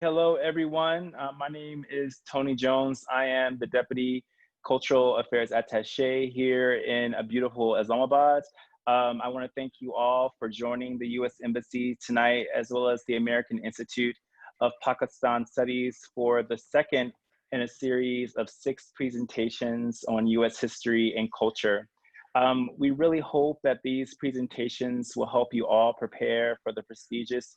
Hello, everyone. My name is Tony Jones. I am the Deputy Cultural Affairs Attaché here in a beautiful Islamabad. I want to thank you all for joining the U.S. Embassy tonight, as well as the American Institute of Pakistan Studies for the second in a series of 6 presentations on U.S. history and culture. We really hope that these presentations will help you all prepare for the prestigious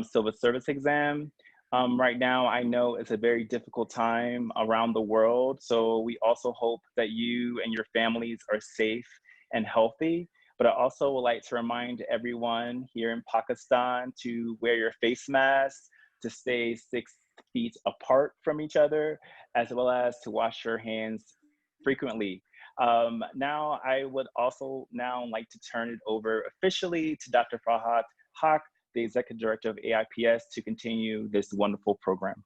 civil service exam. Right now, I know it's a very difficult time around the world. So we also hope that you and your families are safe and healthy. But I also would like to remind everyone here in Pakistan to wear your face mask, to stay 6 feet apart from each other, as well as to wash your hands frequently. Now, I would also now like to turn it over officially to Dr. Farhat Haq, the Executive Director of AIPS, to continue this wonderful program.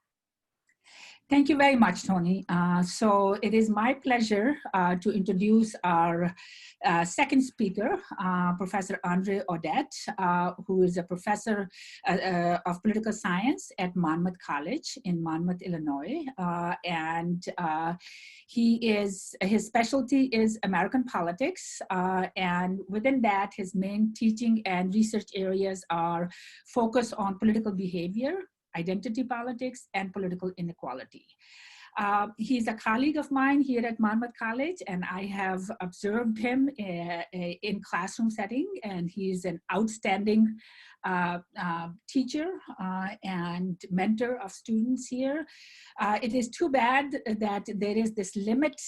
Thank you very much, Tony. So it is my pleasure to introduce our second speaker, Professor Andre Audette, who is a professor of political science at Monmouth College in Monmouth, Illinois. His specialty is American politics. And within that, his main teaching and research areas are focused on political behavior, identity politics, and political inequality. He's a colleague of mine here at Monmouth College, and I have observed him in classroom setting, and he's an outstanding teacher and mentor of students here. It is too bad that there is this limit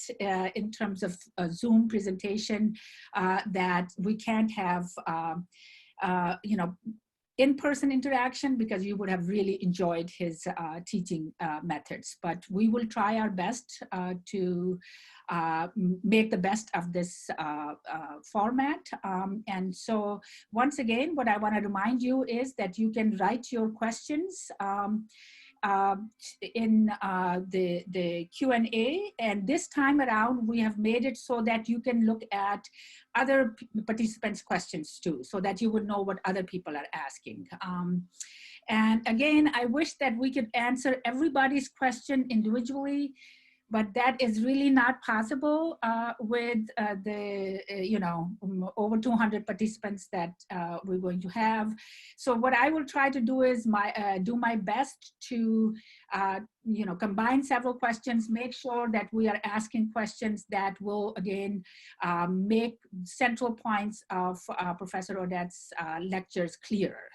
in terms of Zoom presentation that we can't have in-person interaction, because you would have really enjoyed his teaching methods. But we will try our best to make the best of this format. And so once again, what I want to remind you is that you can write your questions in the Q&A, and this time around we have made it so that you can look at other participants' questions too, so that you would know what other people are asking. And again, I wish that we could answer everybody's question individually, but that is really not possible with over 200 participants that we're going to have. So what I will try to do is do my best to combine several questions, make sure that we are asking questions that will again make central points of Professor Audette's lectures clearer.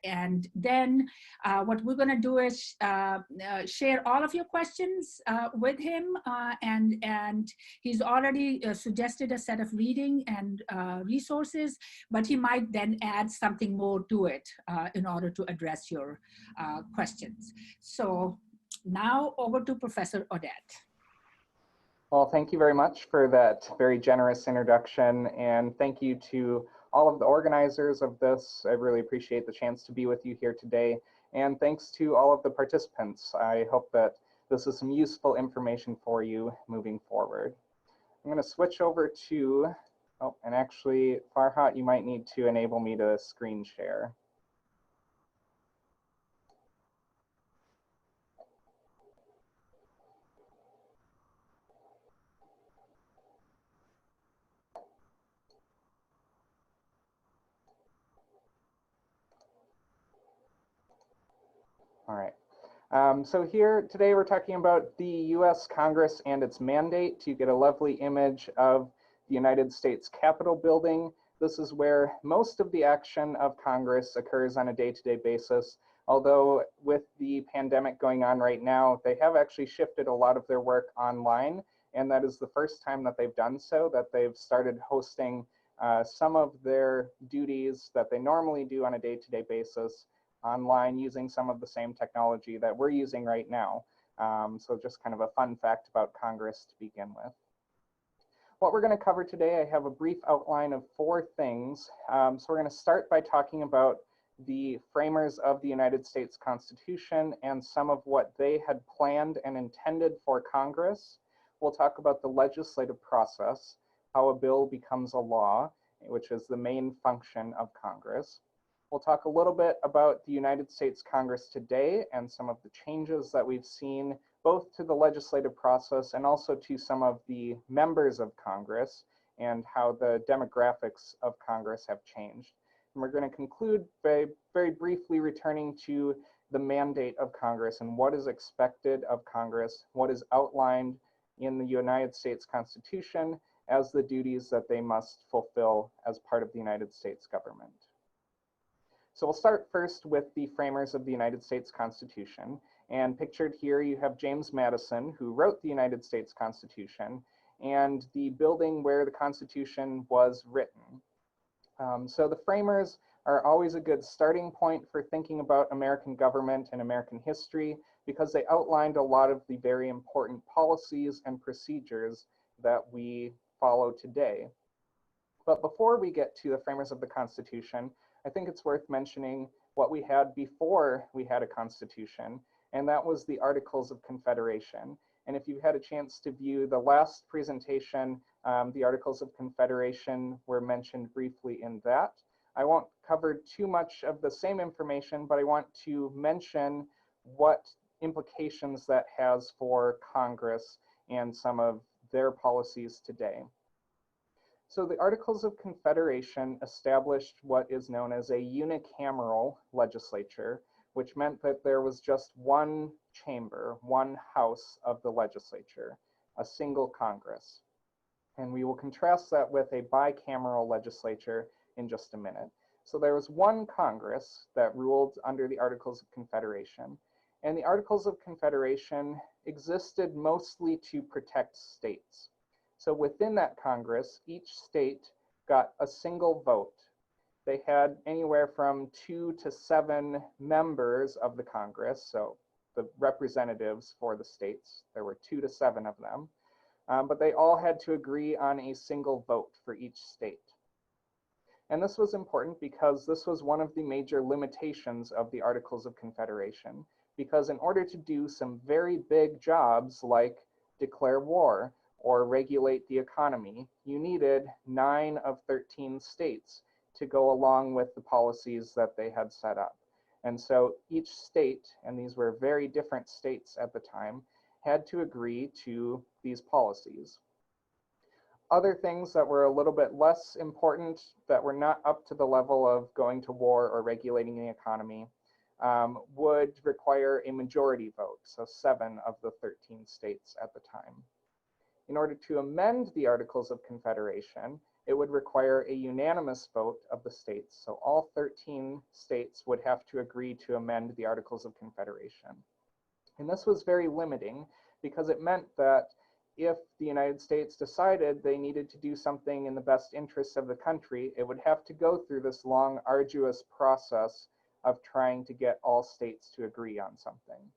And then what we're going to do is share all of your questions with him, and he's already suggested a set of reading and resources, but he might then add something more to it in order to address your questions. So now over to Professor Audette. Well, thank you very much for that very generous introduction, and thank you to all of the organizers of this. I really appreciate the chance to be with you here today. And thanks to all of the participants. I hope that this is some useful information for you moving forward. I'm going to switch over to, and actually, Farhat, you might need to enable me to screen share. All right. So here today we're talking about the U.S. Congress and its mandate. You get a lovely image of the United States Capitol building. This is where most of the action of Congress occurs on a day-to-day basis. Although with the pandemic going on right now, they have actually shifted a lot of their work online. And that is the first time that they've done so, that they've started hosting some of their duties that they normally do on a day-to-day basis online using some of the same technology that we're using right now. So just kind of a fun fact about Congress to begin with. What we're going to cover today, I have a brief outline of 4 things. So we're going to start by talking about the framers of the United States Constitution and some of what they had planned and intended for Congress. We'll talk about the legislative process, how a bill becomes a law, which is the main function of Congress. We'll talk a little bit about the United States Congress today and some of the changes that we've seen both to the legislative process and also to some of the members of Congress and how the demographics of Congress have changed. And we're going to conclude by very briefly returning to the mandate of Congress and what is expected of Congress, what is outlined in the United States Constitution as the duties that they must fulfill as part of the United States government. So we'll start first with the framers of the United States Constitution. And pictured here, you have James Madison, who wrote the United States Constitution, and the building where the Constitution was written. So the framers are always a good starting point for thinking about American government and American history because they outlined a lot of the very important policies and procedures that we follow today. But before we get to the framers of the Constitution, I think it's worth mentioning what we had before we had a Constitution, and that was the Articles of Confederation. And if you've had a chance to view the last presentation, the Articles of Confederation were mentioned briefly in that. I won't cover too much of the same information, but I want to mention what implications that has for Congress and some of their policies today. So the Articles of Confederation established what is known as a unicameral legislature, which meant that there was just one chamber, one house of the legislature, a single Congress. And we will contrast that with a bicameral legislature in just a minute. So there was one Congress that ruled under the Articles of Confederation, and the Articles of Confederation existed mostly to protect states. So within that Congress, each state got a single vote. They had anywhere from 2 to 7 members of the Congress, so the representatives for the states. There were 2 to 7 of them, but they all had to agree on a single vote for each state. And this was important because this was one of the major limitations of the Articles of Confederation, because in order to do some very big jobs like declare war or regulate the economy, you needed 9 of 13 states to go along with the policies that they had set up. And so each state, and these were very different states at the time, had to agree to these policies. Other things that were a little bit less important, that were not up to the level of going to war or regulating the economy, would require a majority vote, so 7 of the 13 states at the time. In order to amend the Articles of Confederation, it would require a unanimous vote of the states. So all 13 states would have to agree to amend the Articles of Confederation. And this was very limiting because it meant that if the United States decided they needed to do something in the best interests of the country, it would have to go through this long, arduous process of trying to get all states to agree on something.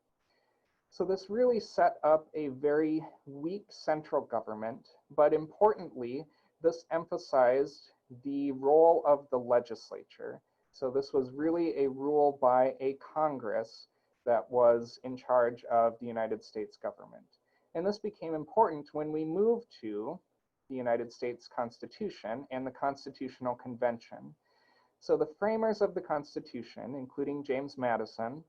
So this really set up a very weak central government, but importantly, this emphasized the role of the legislature. So this was really a rule by a Congress that was in charge of the United States government. And this became important when we moved to the United States Constitution and the Constitutional Convention. So the framers of the Constitution, including James Madison,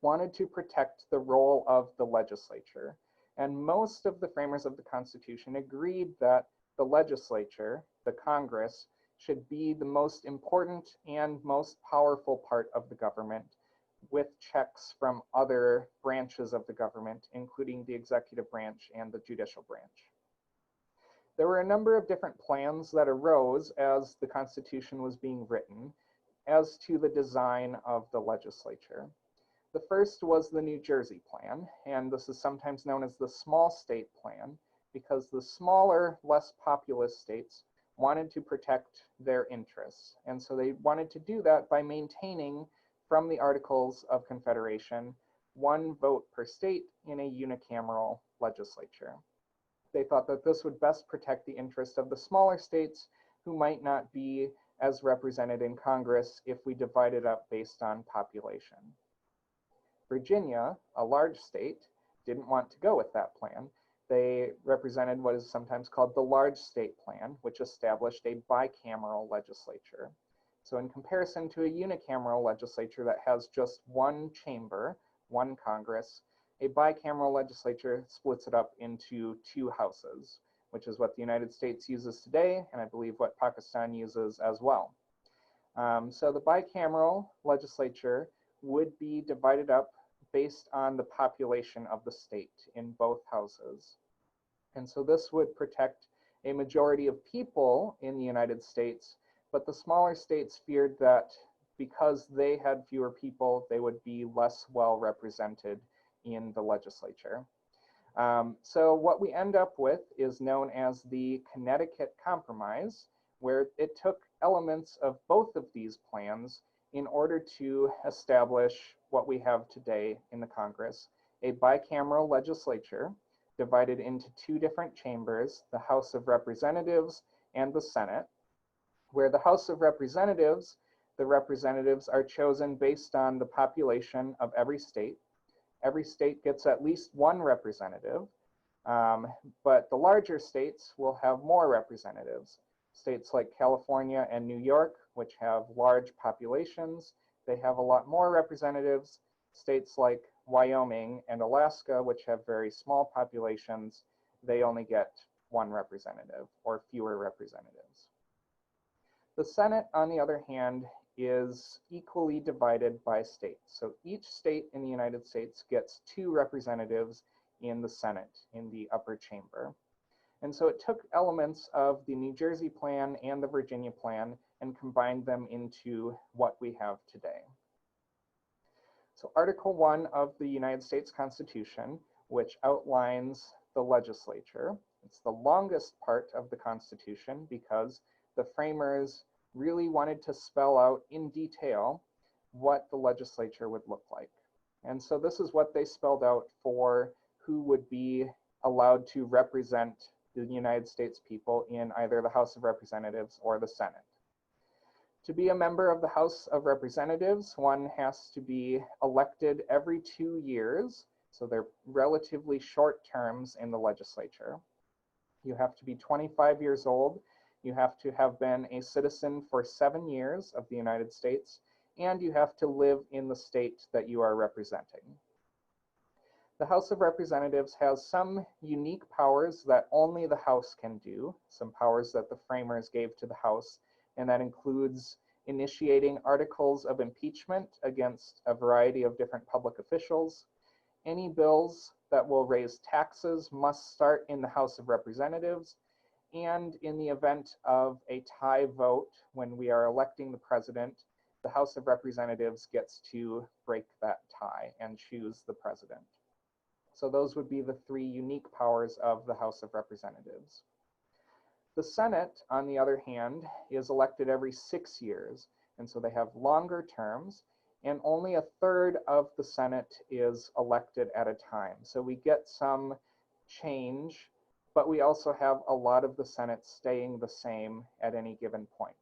wanted to protect the role of the legislature. And most of the framers of the Constitution agreed that the legislature, the Congress, should be the most important and most powerful part of the government, with checks from other branches of the government, including the executive branch and the judicial branch. There were a number of different plans that arose as the Constitution was being written as to the design of the legislature. The first was the New Jersey plan, and this is sometimes known as the small state plan, because the smaller, less populous states wanted to protect their interests. And so they wanted to do that by maintaining, from the Articles of Confederation, 1 vote per state in a unicameral legislature. They thought that this would best protect the interests of the smaller states who might not be as represented in Congress if we divide it up based on population. Virginia, a large state, didn't want to go with that plan. They represented what is sometimes called the large state plan, which established a bicameral legislature. So in comparison to a unicameral legislature that has just one chamber, one Congress, a bicameral legislature splits it up into two houses, which is what the United States uses today, and I believe what Pakistan uses as well. So the bicameral legislature would be divided up based on the population of the state in both houses. And so this would protect a majority of people in the United States, but the smaller states feared that because they had fewer people, they would be less well represented in the legislature. So what we end up with is known as the Connecticut Compromise, where it took elements of both of these plans in order to establish what we have today in the Congress, a bicameral legislature divided into two different chambers, the House of Representatives and the Senate, where the House of Representatives, the representatives are chosen based on the population of every state. Every state gets at least one representative, but the larger states will have more representatives. States like California and New York, which have large populations, they have a lot more representatives. States like Wyoming and Alaska, which have very small populations, they only get one representative or fewer representatives. The Senate, on the other hand, is equally divided by state. So each state in the United States gets two representatives in the Senate, in the upper chamber. And so it took elements of the New Jersey plan and the Virginia plan and combined them into what we have today. So Article 1 of the United States Constitution, which outlines the legislature, it's the longest part of the Constitution because the framers really wanted to spell out in detail what the legislature would look like. And so this is what they spelled out for who would be allowed to represent the United States people in either the House of Representatives or the Senate. To be a member of the House of Representatives, one has to be elected every 2 years, so they're relatively short terms in the legislature. You have to be 25 years old, you have to have been a citizen for 7 years of the United States, and you have to live in the state that you are representing. The House of Representatives has some unique powers that only the House can do, some powers that the framers gave to the House, and that includes initiating articles of impeachment against a variety of different public officials. Any bills that will raise taxes must start in the House of Representatives, and in the event of a tie vote when we are electing the president, the House of Representatives gets to break that tie and choose the president. So those would be the three unique powers of the House of Representatives. The Senate, on the other hand, is elected every 6 years, and so they have longer terms, and only a third of the Senate is elected at a time. So we get some change, but we also have a lot of the Senate staying the same at any given point.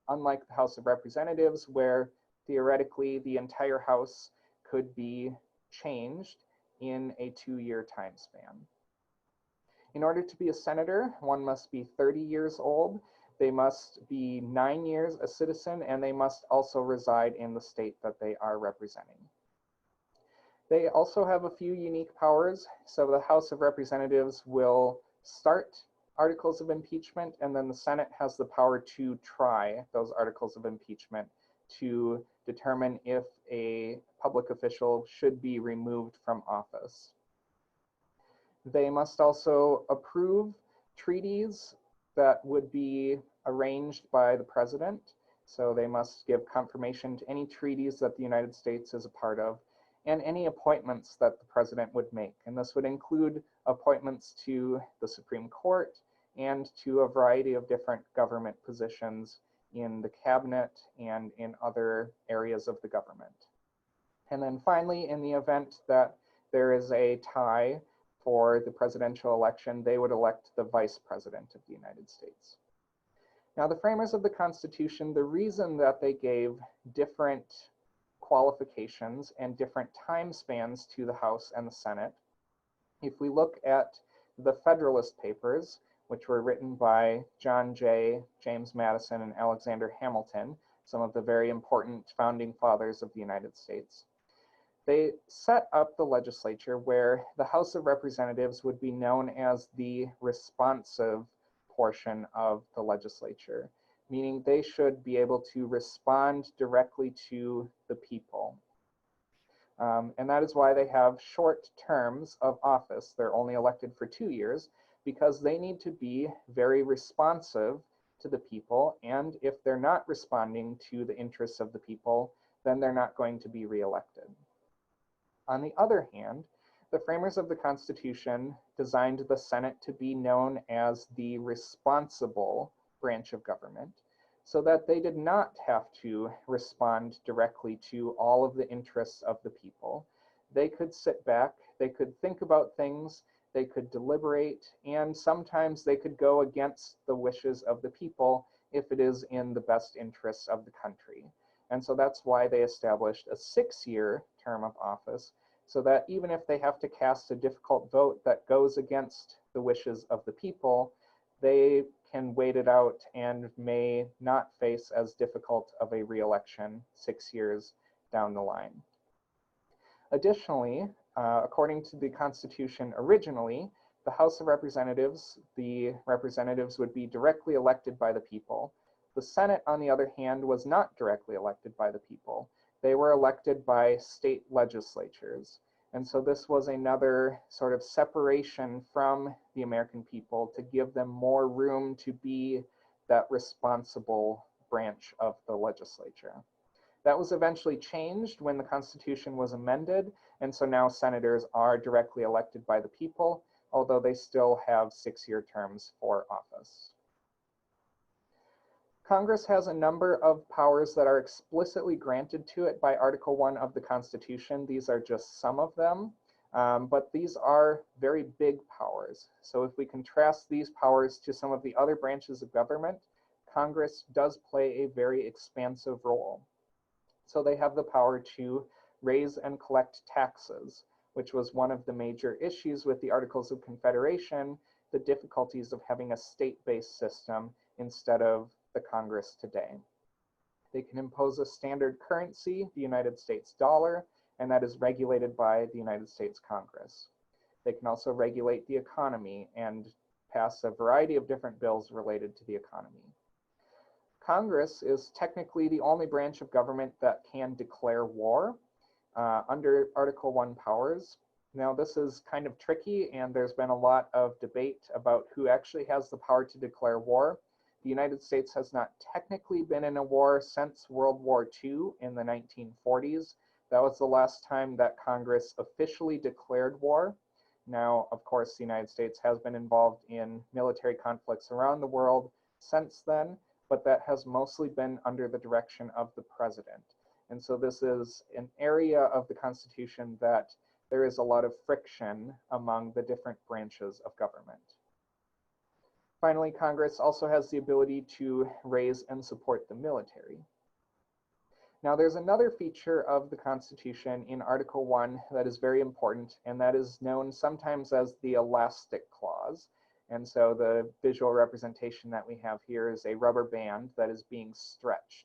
Unlike the House of Representatives, where theoretically the entire House could be changed in a 2-year time span. In order to be a senator, one must be 30 years old, they must be 9 years a citizen, and they must also reside in the state that they are representing. They also have a few unique powers. So the House of Representatives will start articles of impeachment, and then the Senate has the power to try those articles of impeachment to determine if a public official should be removed from office. They must also approve treaties that would be arranged by the president. So they must give confirmation to any treaties that the United States is a part of, and any appointments that the president would make. And this would include appointments to the Supreme Court and to a variety of different government positions in the cabinet and in other areas of the government. And then finally, in the event that there is a tie for the presidential election, they would elect the vice president of the United States. Now, the framers of the Constitution, the reason that they gave different qualifications and different time spans to the House and the Senate, if we look at the Federalist Papers, which were written by John Jay, James Madison, and Alexander Hamilton, some of the very important founding fathers of the United States. They set up the legislature where the House of Representatives would be known as the responsive portion of the legislature, meaning they should be able to respond directly to the people. And that is why they have short terms of office. They're only elected for 2 years because they need to be very responsive to the people. And if they're not responding to the interests of the people, then they're not going to be reelected. On the other hand, the framers of the Constitution designed the Senate to be known as the responsible branch of government, so that they did not have to respond directly to all of the interests of the people. They could sit back, they could think about things, they could deliberate, and sometimes they could go against the wishes of the people if it is in the best interests of the country. And so that's why they established a 6-year term of office, so that even if they have to cast a difficult vote that goes against the wishes of the people, they can wait it out and may not face as difficult of a re-election 6 years down the line. Additionally, according to the Constitution originally, the House of Representatives, the representatives would be directly elected by the people. The Senate, on the other hand, was not directly elected by the people. They were elected by state legislatures. And so this was another sort of separation from the American people to give them more room to be that responsible branch of the legislature. That was eventually changed when the Constitution was amended, and so now senators are directly elected by the people, although they still have 6-year terms for office. Congress has a number of powers that are explicitly granted to it by Article 1 of the Constitution. These are just some of them, but these are very big powers. So if we contrast these powers to some of the other branches of government, Congress does play a very expansive role. So they have the power to raise and collect taxes, which was one of the major issues with the Articles of Confederation, the difficulties of having a state-based system instead of the Congress today. They can impose a standard currency, the United States dollar, and that is regulated by the United States Congress. They can also regulate the economy and pass a variety of different bills related to the economy. Congress is technically the only branch of government that can declare war under Article 1 powers. Now, this is kind of tricky, and there's been a lot of debate about who actually has the power to declare war. The United States has not technically been in a war since World War II in the 1940s. That was the last time that Congress officially declared war. Now, of course, the United States has been involved in military conflicts around the world since then, but that has mostly been under the direction of the president. And so this is an area of the Constitution that there is a lot of friction among the different branches of government. Finally, Congress also has the ability to raise and support the military. Now, there's another feature of the Constitution in Article 1 that is very important, and that is known sometimes as the elastic clause. And so the visual representation that we have here is a rubber band that is being stretched.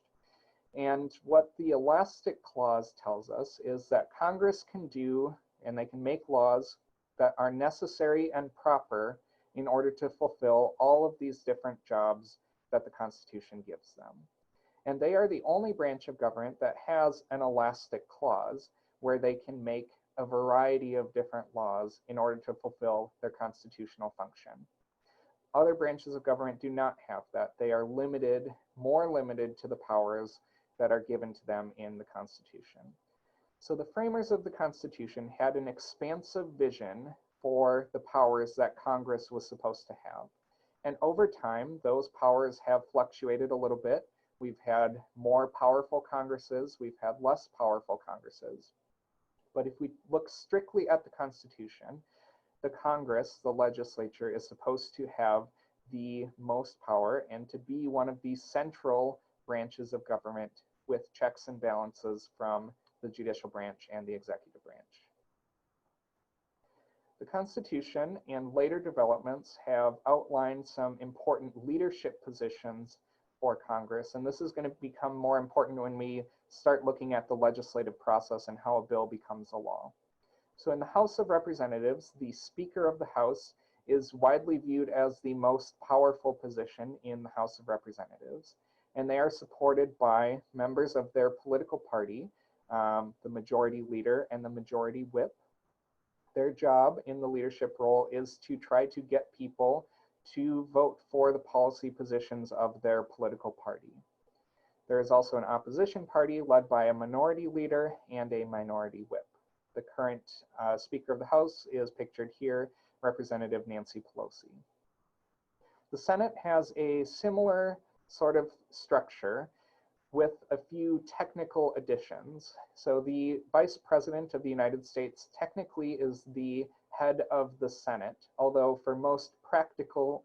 And what the elastic clause tells us is that Congress can do, and they can make laws that are necessary and proper in order to fulfill all of these different jobs that the Constitution gives them. And they are the only branch of government that has an elastic clause where they can make a variety of different laws in order to fulfill their constitutional function. Other branches of government do not have that. They are limited, more limited to the powers that are given to them in the Constitution. So the framers of the Constitution had an expansive vision for the powers that Congress was supposed to have. And over time, those powers have fluctuated a little bit. We've had more powerful Congresses, we've had less powerful Congresses. But if we look strictly at the Constitution, the Congress, the legislature, is supposed to have the most power and to be one of the central branches of government with checks and balances from the judicial branch and the executive branch. The Constitution and later developments have outlined some important leadership positions for Congress, and this is going to become more important when we start looking at the legislative process and how a bill becomes a law. So in the House of Representatives, the Speaker of the House is widely viewed as the most powerful position in the House of Representatives, and they are supported by members of their political party, the Majority Leader and the Majority Whip. Their job in the leadership role is to try to get people to vote for the policy positions of their political party. There is also an opposition party led by a Minority Leader and a Minority Whip. The current Speaker of the House is pictured here, Representative Nancy Pelosi. The Senate has a similar sort of structure with a few technical additions. So the Vice President of the United States technically is the head of the Senate, although for most practical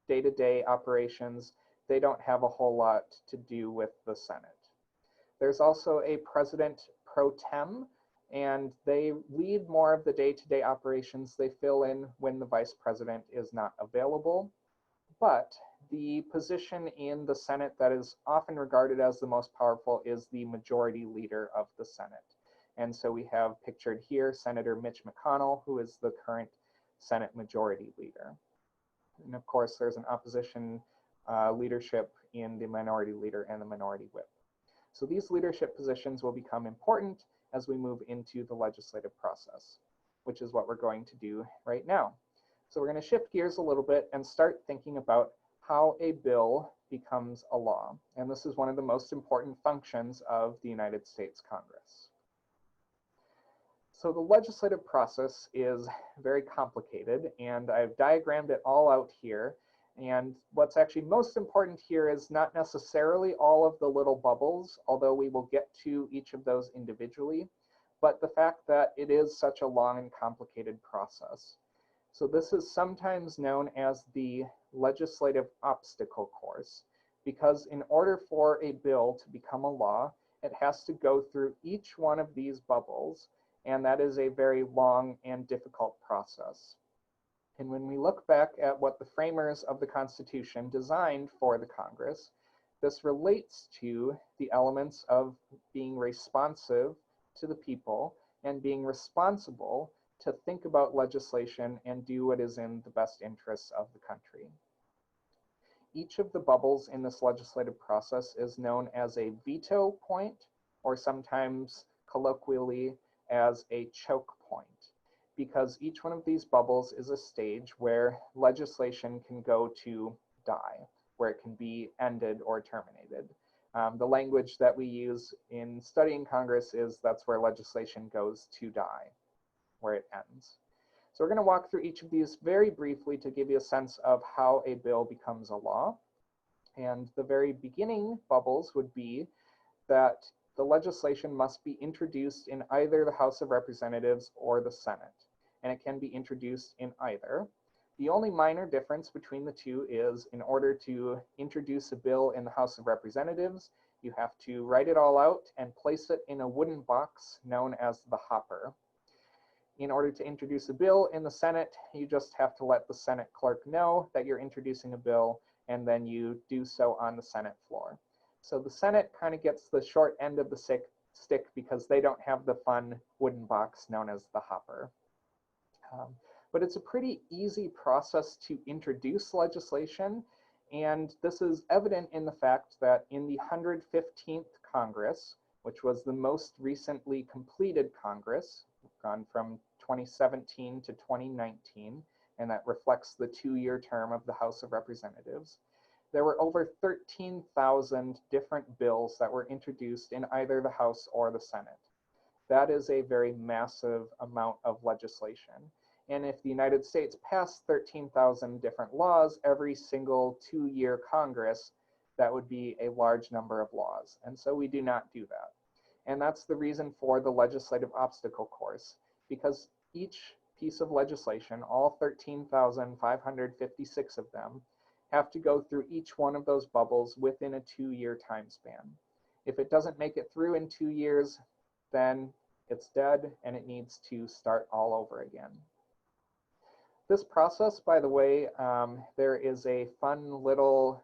day-to-day operations, they don't have a whole lot to do with the Senate. There's also a President pro tem, and they lead more of the day-to-day operations. They fill in when the Vice President is not available. But the position in the Senate that is often regarded as the most powerful is the Majority Leader of the Senate. And so we have pictured here Senator Mitch McConnell, who is the current Senate Majority Leader. And of course, there's an opposition leadership in the Minority Leader and the Minority Whip. So these leadership positions will become important as we move into the legislative process, which is what we're going to do right now. So we're going to shift gears a little bit and start thinking about how a bill becomes a law. And this is one of the most important functions of the United States Congress. So the legislative process is very complicated, and I've diagrammed it all out here. And what's actually most important here is not necessarily all of the little bubbles, although we will get to each of those individually, but the fact that it is such a long and complicated process. So this is sometimes known as the legislative obstacle course, because in order for a bill to become a law, it has to go through each one of these bubbles, and that is a very long and difficult process. And when we look back at what the framers of the Constitution designed for the Congress, this relates to the elements of being responsive to the people and being responsible to think about legislation and do what is in the best interests of the country. Each of the bubbles in this legislative process is known as a veto point, or sometimes colloquially as a choke point, because each one of these bubbles is a stage where legislation can go to die, where it can be ended or terminated. The language that we use in studying Congress is that's where legislation goes to die, where it ends. So we're going to walk through each of these very briefly to give you a sense of how a bill becomes a law. And the very beginning bubbles would be that the legislation must be introduced in either the House of Representatives or the Senate, and it can be introduced in either. The only minor difference between the two is in order to introduce a bill in the House of Representatives, you have to write it all out and place it in a wooden box known as the hopper. In order to introduce a bill in the Senate, you just have to let the Senate clerk know that you're introducing a bill, and then you do so on the Senate floor. So the Senate kind of gets the short end of the stick because they don't have the fun wooden box known as the hopper. But it's a pretty easy process to introduce legislation, and this is evident in the fact that in the 115th Congress, which was the most recently completed Congress, gone from 2017 to 2019, and that reflects the 2-year term of the House of Representatives, there were over 13,000 different bills that were introduced in either the House or the Senate. That is a very massive amount of legislation. And if the United States passed 13,000 different laws every single 2-year Congress, that would be a large number of laws. And so we do not do that. And that's the reason for the legislative obstacle course, because each piece of legislation, all 13,556 of them, have to go through each one of those bubbles within a 2-year time span. If it doesn't make it through in 2 years, then it's dead and it needs to start all over again. This process, by the way, there is a fun little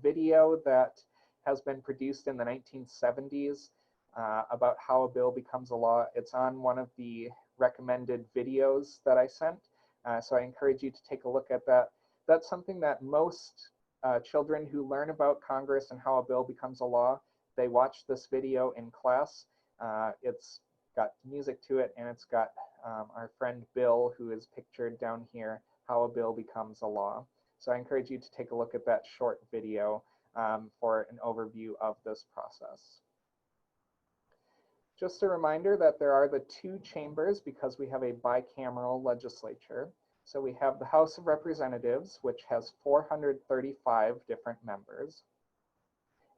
video that has been produced in the 1970s about how a bill becomes a law. It's on one of the recommended videos that I sent. So I encourage you to take a look at that. That's something that most children who learn about Congress and how a bill becomes a law, they watch this video in class. It's got music to it, and it's got our friend Bill, who is pictured down here, how a bill becomes a law. So I encourage you to take a look at that short video for an overview of this process. Just a reminder that there are the two chambers because we have a bicameral legislature. So we have the House of Representatives, which has 435 different members.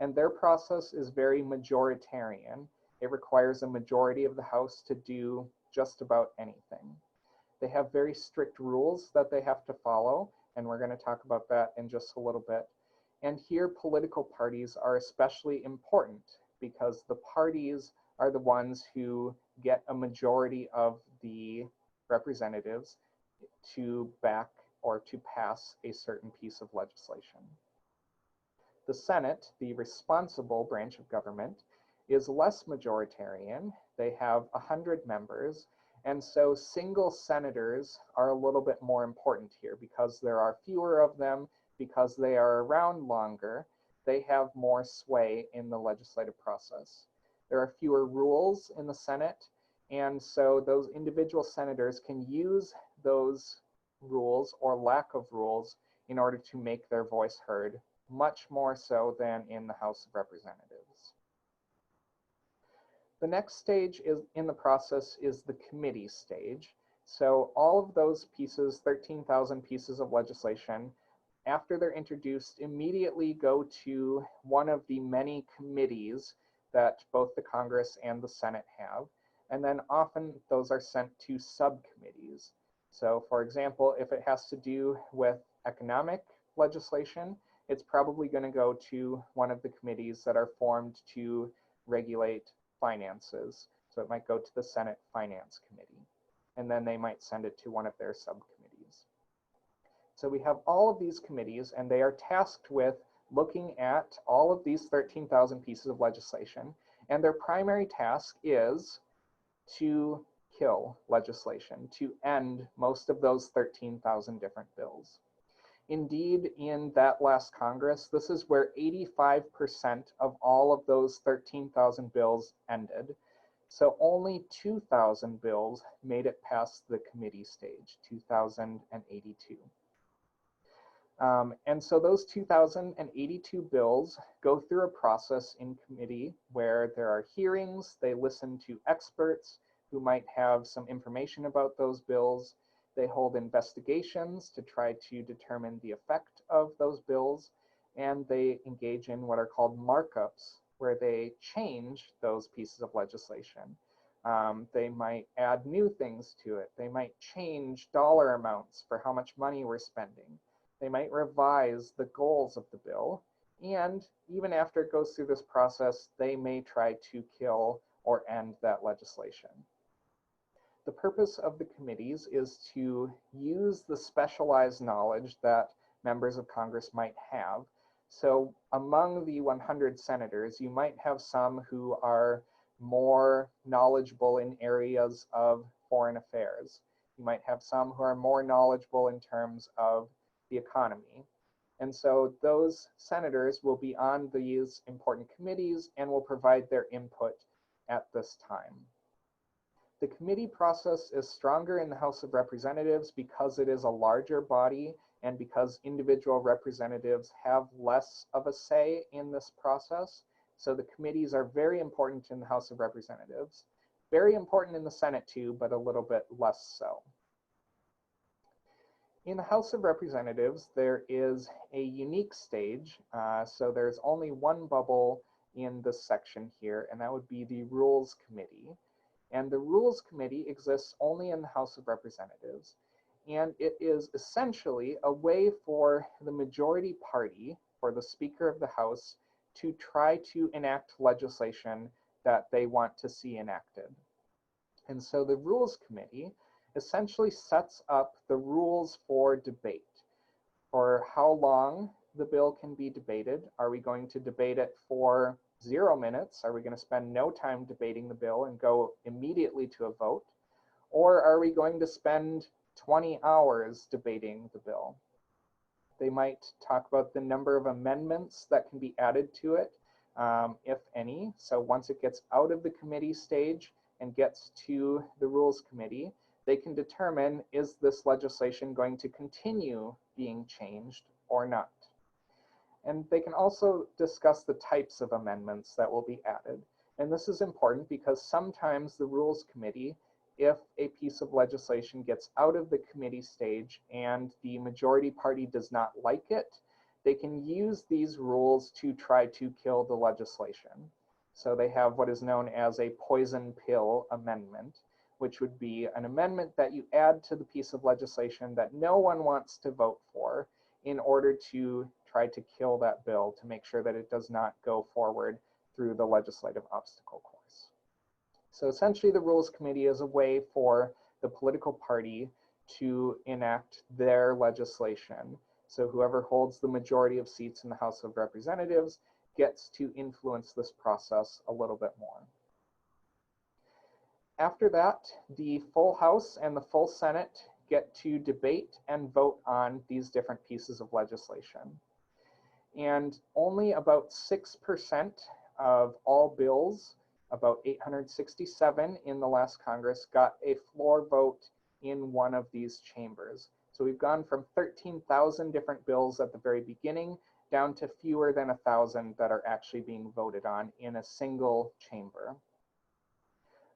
And their process is very majoritarian. It requires a majority of the House to do just about anything. They have very strict rules that they have to follow, and we're going to talk about that in just a little bit. And here, political parties are especially important because the parties are the ones who get a majority of the representatives to back or to pass a certain piece of legislation. The Senate, the responsible branch of government, is less majoritarian. They have 100 members, and so single senators are a little bit more important here because there are fewer of them, because they are around longer, they have more sway in the legislative process. There are fewer rules in the Senate, and so those individual senators can use those rules or lack of rules in order to make their voice heard, much more so than in the House of Representatives. The next stage in the process is the committee stage. So all of those pieces, 13,000 pieces of legislation, after they're introduced, immediately go to one of the many committees that both the Congress and the Senate have. And then often those are sent to subcommittees. So for example, if it has to do with economic legislation, it's probably going to go to one of the committees that are formed to regulate finances. So it might go to the Senate Finance Committee, and then they might send it to one of their subcommittees. So we have all of these committees, and they are tasked with looking at all of these 13,000 pieces of legislation, and their primary task is to kill legislation, to end most of those 13,000 different bills. Indeed, in that last Congress, this is where 85% of all of those 13,000 bills ended. So only 2,000 bills made it past the committee stage, 2,082. And so those 2,082 bills go through a process in committee where there are hearings, they listen to experts who might have some information about those bills, they hold investigations to try to determine the effect of those bills, and they engage in what are called markups, where they change those pieces of legislation. They might add new things to it. They might change dollar amounts for how much money we're spending. They might revise the goals of the bill, and even after it goes through this process, they may try to kill or end that legislation. The purpose of the committees is to use the specialized knowledge that members of Congress might have. So among the 100 senators, you might have some who are more knowledgeable in areas of foreign affairs. You might have some who are more knowledgeable in terms of the economy. And so those senators will be on these important committees and will provide their input at this time. The committee process is stronger in the House of Representatives because it is a larger body and because individual representatives have less of a say in this process. So the committees are very important in the House of Representatives, very important in the Senate too, but a little bit less so. In the House of Representatives, there is a unique stage. So there's only one bubble in this section here, and that would be the Rules Committee. And the Rules Committee exists only in the House of Representatives. And it is essentially a way for the majority party, or the Speaker of the House, to try to enact legislation that they want to see enacted. And so the Rules Committee essentially sets up the rules for debate, for how long the bill can be debated. Are we going to debate it for 0 minutes? Are we going to spend no time debating the bill and go immediately to a vote? Or are we going to spend 20 hours debating the bill? They might talk about the number of amendments that can be added to it, if any. So once it gets out of the committee stage and gets to the Rules Committee, they can determine, is this legislation going to continue being changed or not? And they can also discuss the types of amendments that will be added. And this is important because sometimes the Rules Committee, if a piece of legislation gets out of the committee stage and the majority party does not like it, they can use these rules to try to kill the legislation. So they have what is known as a poison pill amendment, which would be an amendment that you add to the piece of legislation that no one wants to vote for in order to try to kill that bill, to make sure that it does not go forward through the legislative obstacle course. So essentially the Rules Committee is a way for the political party to enact their legislation. So whoever holds the majority of seats in the House of Representatives gets to influence this process a little bit more. After that, the full House and the full Senate get to debate and vote on these different pieces of legislation. And only about 6% of all bills, about 867 in the last Congress, got a floor vote in one of these chambers. So we've gone from 13,000 different bills at the very beginning down to fewer than 1,000 that are actually being voted on in a single chamber.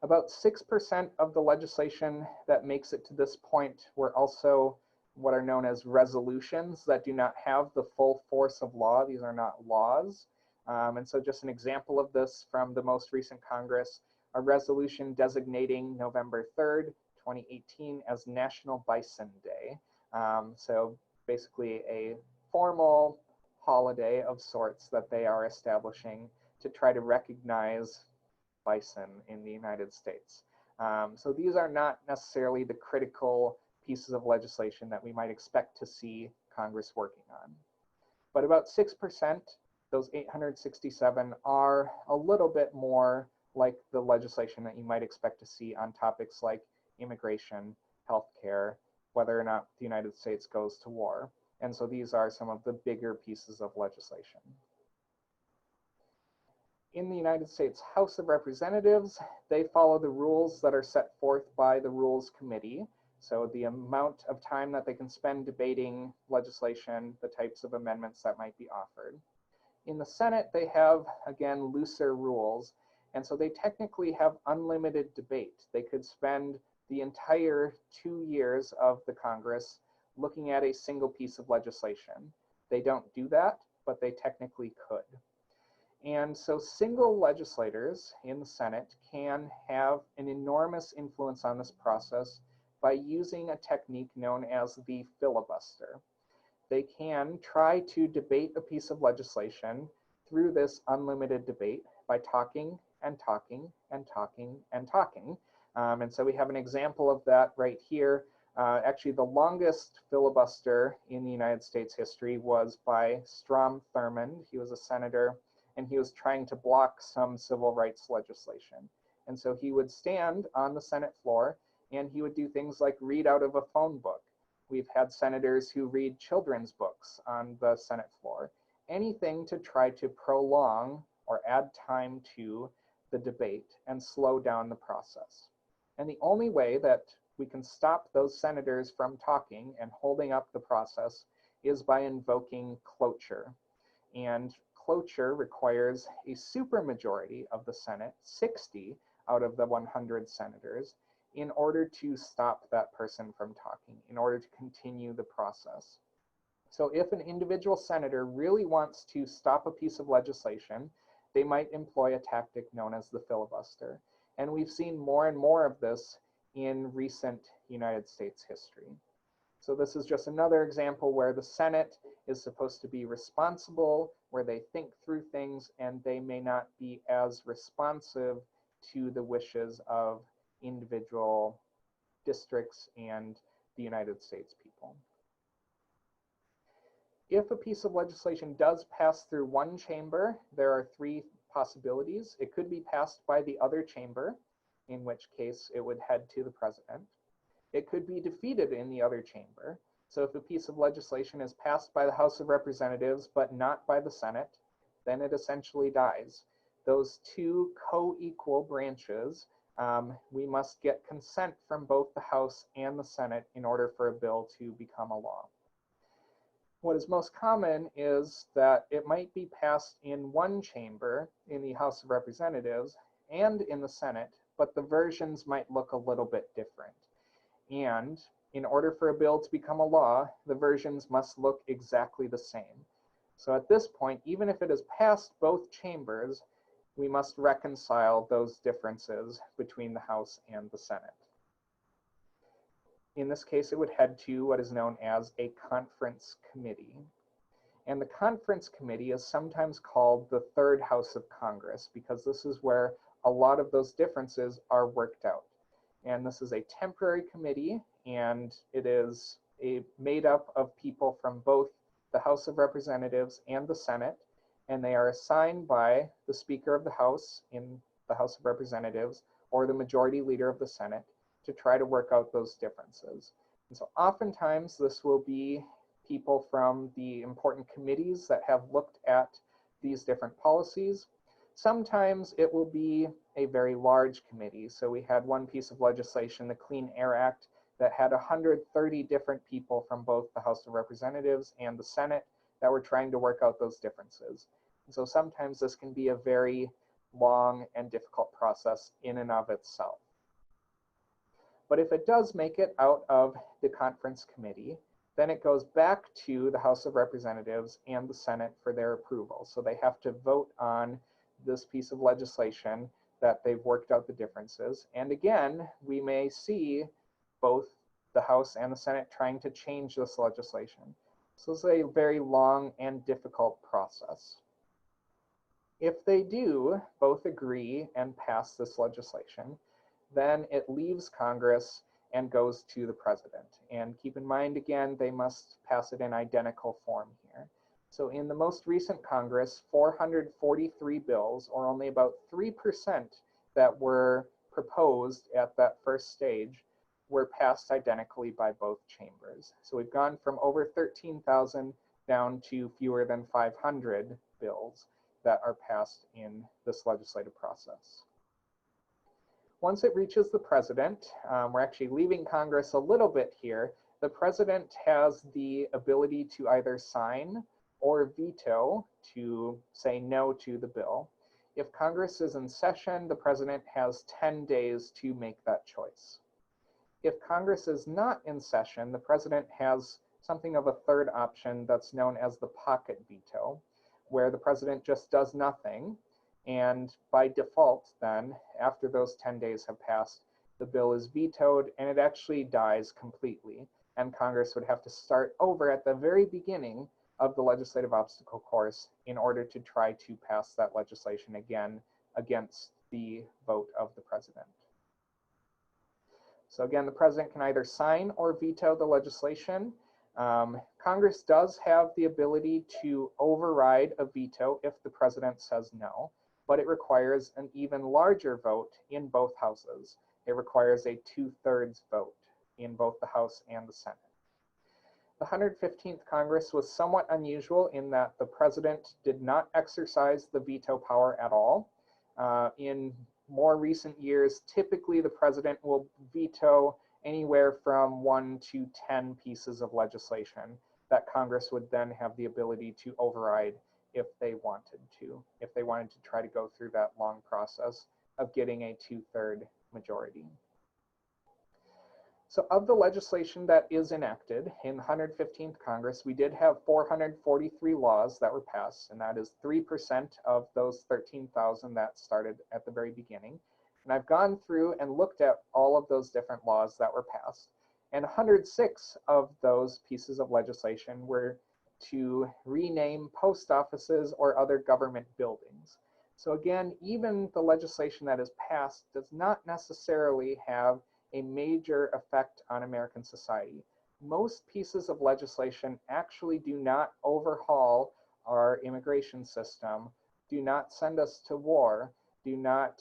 About 6% of the legislation that makes it to this point were also what are known as resolutions that do not have the full force of law. These are not laws. And so just an example of this from the most recent Congress, a resolution designating November 3rd, 2018 as National Bison Day. So basically a formal holiday of sorts that they are establishing to try to recognize bison in the United States. So these are not necessarily the critical pieces of legislation that we might expect to see Congress working on. But about 6%, those 867, are a little bit more like the legislation that you might expect to see on topics like immigration, healthcare, whether or not the United States goes to war. And so these are some of the bigger pieces of legislation. In the United States House of Representatives, they follow the rules that are set forth by the Rules Committee. So the amount of time that they can spend debating legislation, the types of amendments that might be offered. In the Senate, they have, again, looser rules. And so they technically have unlimited debate. They could spend the entire 2 years of the Congress looking at a single piece of legislation. They don't do that, but they technically could. And so single legislators in the Senate can have an enormous influence on this process by using a technique known as the filibuster. They can try to debate a piece of legislation through this unlimited debate by talking and talking and talking and talking. And so we have an example of that right here. Actually, the longest filibuster in the United States history was by Strom Thurmond. He was a senator, and he was trying to block some civil rights legislation. And so he would stand on the Senate floor, and he would do things like read out of a phone book. We've had senators who read children's books on the Senate floor. Anything to try to prolong or add time to the debate and slow down the process. And the only way that we can stop those senators from talking and holding up the process is by invoking cloture. And cloture requires a supermajority of the Senate, 60 out of the 100 senators, in order to stop that person from talking, in order to continue the process. So if an individual senator really wants to stop a piece of legislation, they might employ a tactic known as the filibuster. And we've seen more and more of this in recent United States history. So this is just another example where the Senate is supposed to be responsible, where they think through things, and they may not be as responsive to the wishes of individual districts and the United States people. If a piece of legislation does pass through one chamber, there are three possibilities. It could be passed by the other chamber, in which case it would head to the president. It could be defeated in the other chamber. So if a piece of legislation is passed by the House of Representatives but not by the Senate, then it essentially dies. Those two co-equal branches, we must get consent from both the House and the Senate in order for a bill to become a law. What is most common is that it might be passed in one chamber in the House of Representatives and in the Senate, but the versions might look a little bit different. And in order for a bill to become a law, the versions must look exactly the same. So at this point, even if it has passed both chambers, we must reconcile those differences between the House and the Senate. In this case, it would head to what is known as a conference committee. And the conference committee is sometimes called the third house of Congress because this is where a lot of those differences are worked out. And this is a temporary committee, and it is made up of people from both the House of Representatives and the Senate, and they are assigned by the Speaker of the House in the House of Representatives or the Majority Leader of the Senate to try to work out those differences. And so oftentimes this will be people from the important committees that have looked at these different policies. Sometimes it will be a very large committee. So we had one piece of legislation, the Clean Air Act, that had 130 different people from both the House of Representatives and the Senate that were trying to work out those differences. And so sometimes this can be a very long and difficult process in and of itself. But if it does make it out of the conference committee, then it goes back to the House of Representatives and the Senate for their approval. So they have to vote on this piece of legislation that they've worked out the differences. And again, we may see both the House and the Senate trying to change this legislation. So it's a very long and difficult process. If they do both agree and pass this legislation, then it leaves Congress and goes to the president. And keep in mind, again, they must pass it in identical form here. So in the most recent Congress, 443 bills, or only about 3% that were proposed at that first stage, were passed identically by both chambers. So we've gone from over 13,000 down to fewer than 500 bills that are passed in this legislative process. Once it reaches the president, we're actually leaving Congress a little bit here. The president has the ability to either sign or veto to say no to the bill. If Congress is in session, the president has 10 days to make that choice. If Congress is not in session, the president has something of a third option that's known as the pocket veto, where the president just does nothing. And by default, then, after those 10 days have passed, the bill is vetoed and it actually dies completely. And Congress would have to start over at the very beginning of the legislative obstacle course in order to try to pass that legislation again against the vote of the president. So again, the president can either sign or veto the legislation. Congress does have the ability to override a veto if the president says no, but it requires an even larger vote in both houses. It requires a 2/3 vote in both the House and the Senate. The 115th Congress was somewhat unusual in that the president did not exercise the veto power at all. In more recent years, typically the president will veto anywhere from 1 to 10 pieces of legislation that Congress would then have the ability to override if they wanted to try to go through that long process of getting a 2/3 majority. So of the legislation that is enacted in the 115th Congress, we did have 443 laws that were passed, and that is 3% of those 13,000 that started at the very beginning. And I've gone through and looked at all of those different laws that were passed, and 106 of those pieces of legislation were to rename post offices or other government buildings. So again, even the legislation that is passed does not necessarily have a major effect on American society. most pieces of legislation actually do not overhaul our immigration system, do not send us to war, do not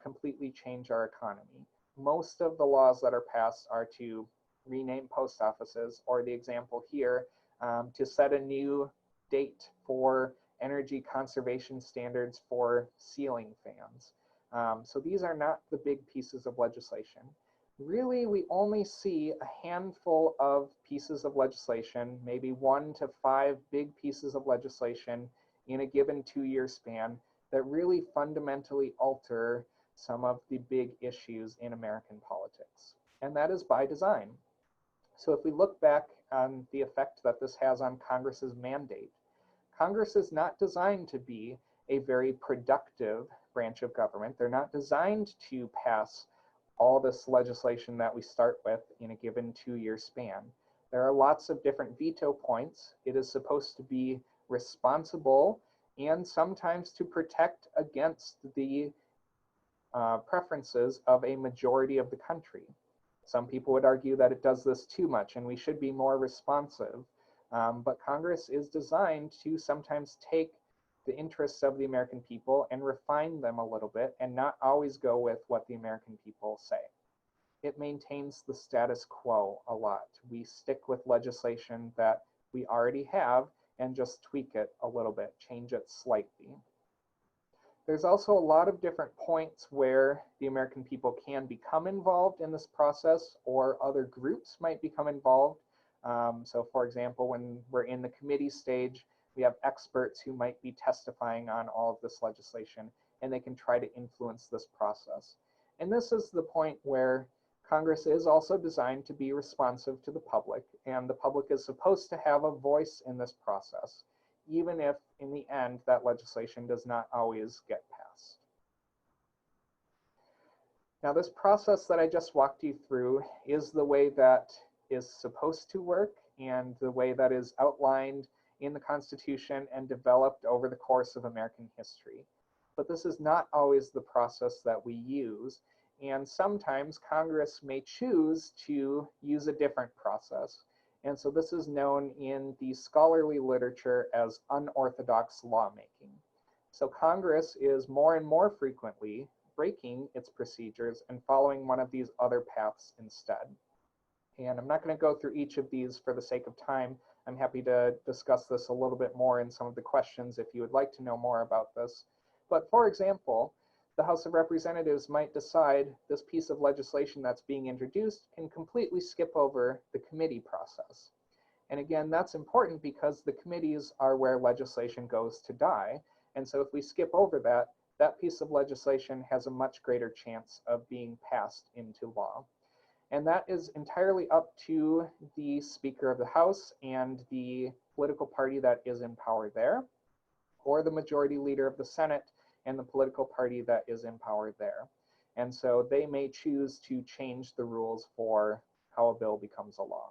completely change our economy. Most of the laws that are passed are to rename post offices, or the example here, to set a new date for energy conservation standards for ceiling fans. So these are not the big pieces of legislation. Really, we only see a handful of pieces of legislation, maybe 1 to 5 big pieces of legislation in a given 2-year span that really fundamentally alter some of the big issues in American politics. And that is by design. So if we look back on the effect that this has on Congress's mandate, Congress is not designed to be a very productive branch of government. They're not designed to pass all this legislation that we start with in a given 2-year span. There are lots of different veto points. It is supposed to be responsible and sometimes to protect against the preferences of a majority of the country. Some people would argue that it does this too much and we should be more responsive. But Congress is designed to sometimes take the interests of the American people and refine them a little bit and not always go with what the American people say. It maintains the status quo a lot. We stick with legislation that we already have and just tweak it a little bit, change it slightly. There's also a lot of different points where the American people can become involved in this process, or other groups might become involved. So for example, when we're in the committee stage, we have experts who might be testifying on all of this legislation, and they can try to influence this process. And this is the point where Congress is also designed to be responsive to the public, and the public is supposed to have a voice in this process, even if in the end that legislation does not always get passed. Now, this process that I just walked you through is the way that is supposed to work and the way that is outlined in the Constitution and developed over the course of American history. But this is not always the process that we use, and sometimes Congress may choose to use a different process. And so this is known in the scholarly literature as unorthodox lawmaking. So Congress is more and more frequently breaking its procedures and following one of these other paths instead. And I'm not going to go through each of these for the sake of time. I'm happy to discuss this a little bit more in some of the questions if you would like to know more about this. But for example, the House of Representatives might decide this piece of legislation that's being introduced can completely skip over the committee process. And again, that's important because the committees are where legislation goes to die. And so if we skip over that, that piece of legislation has a much greater chance of being passed into law. And that is entirely up to the Speaker of the House and the political party that is in power there, or the Majority Leader of the Senate and the political party that is in power there. And so they may choose to change the rules for how a bill becomes a law.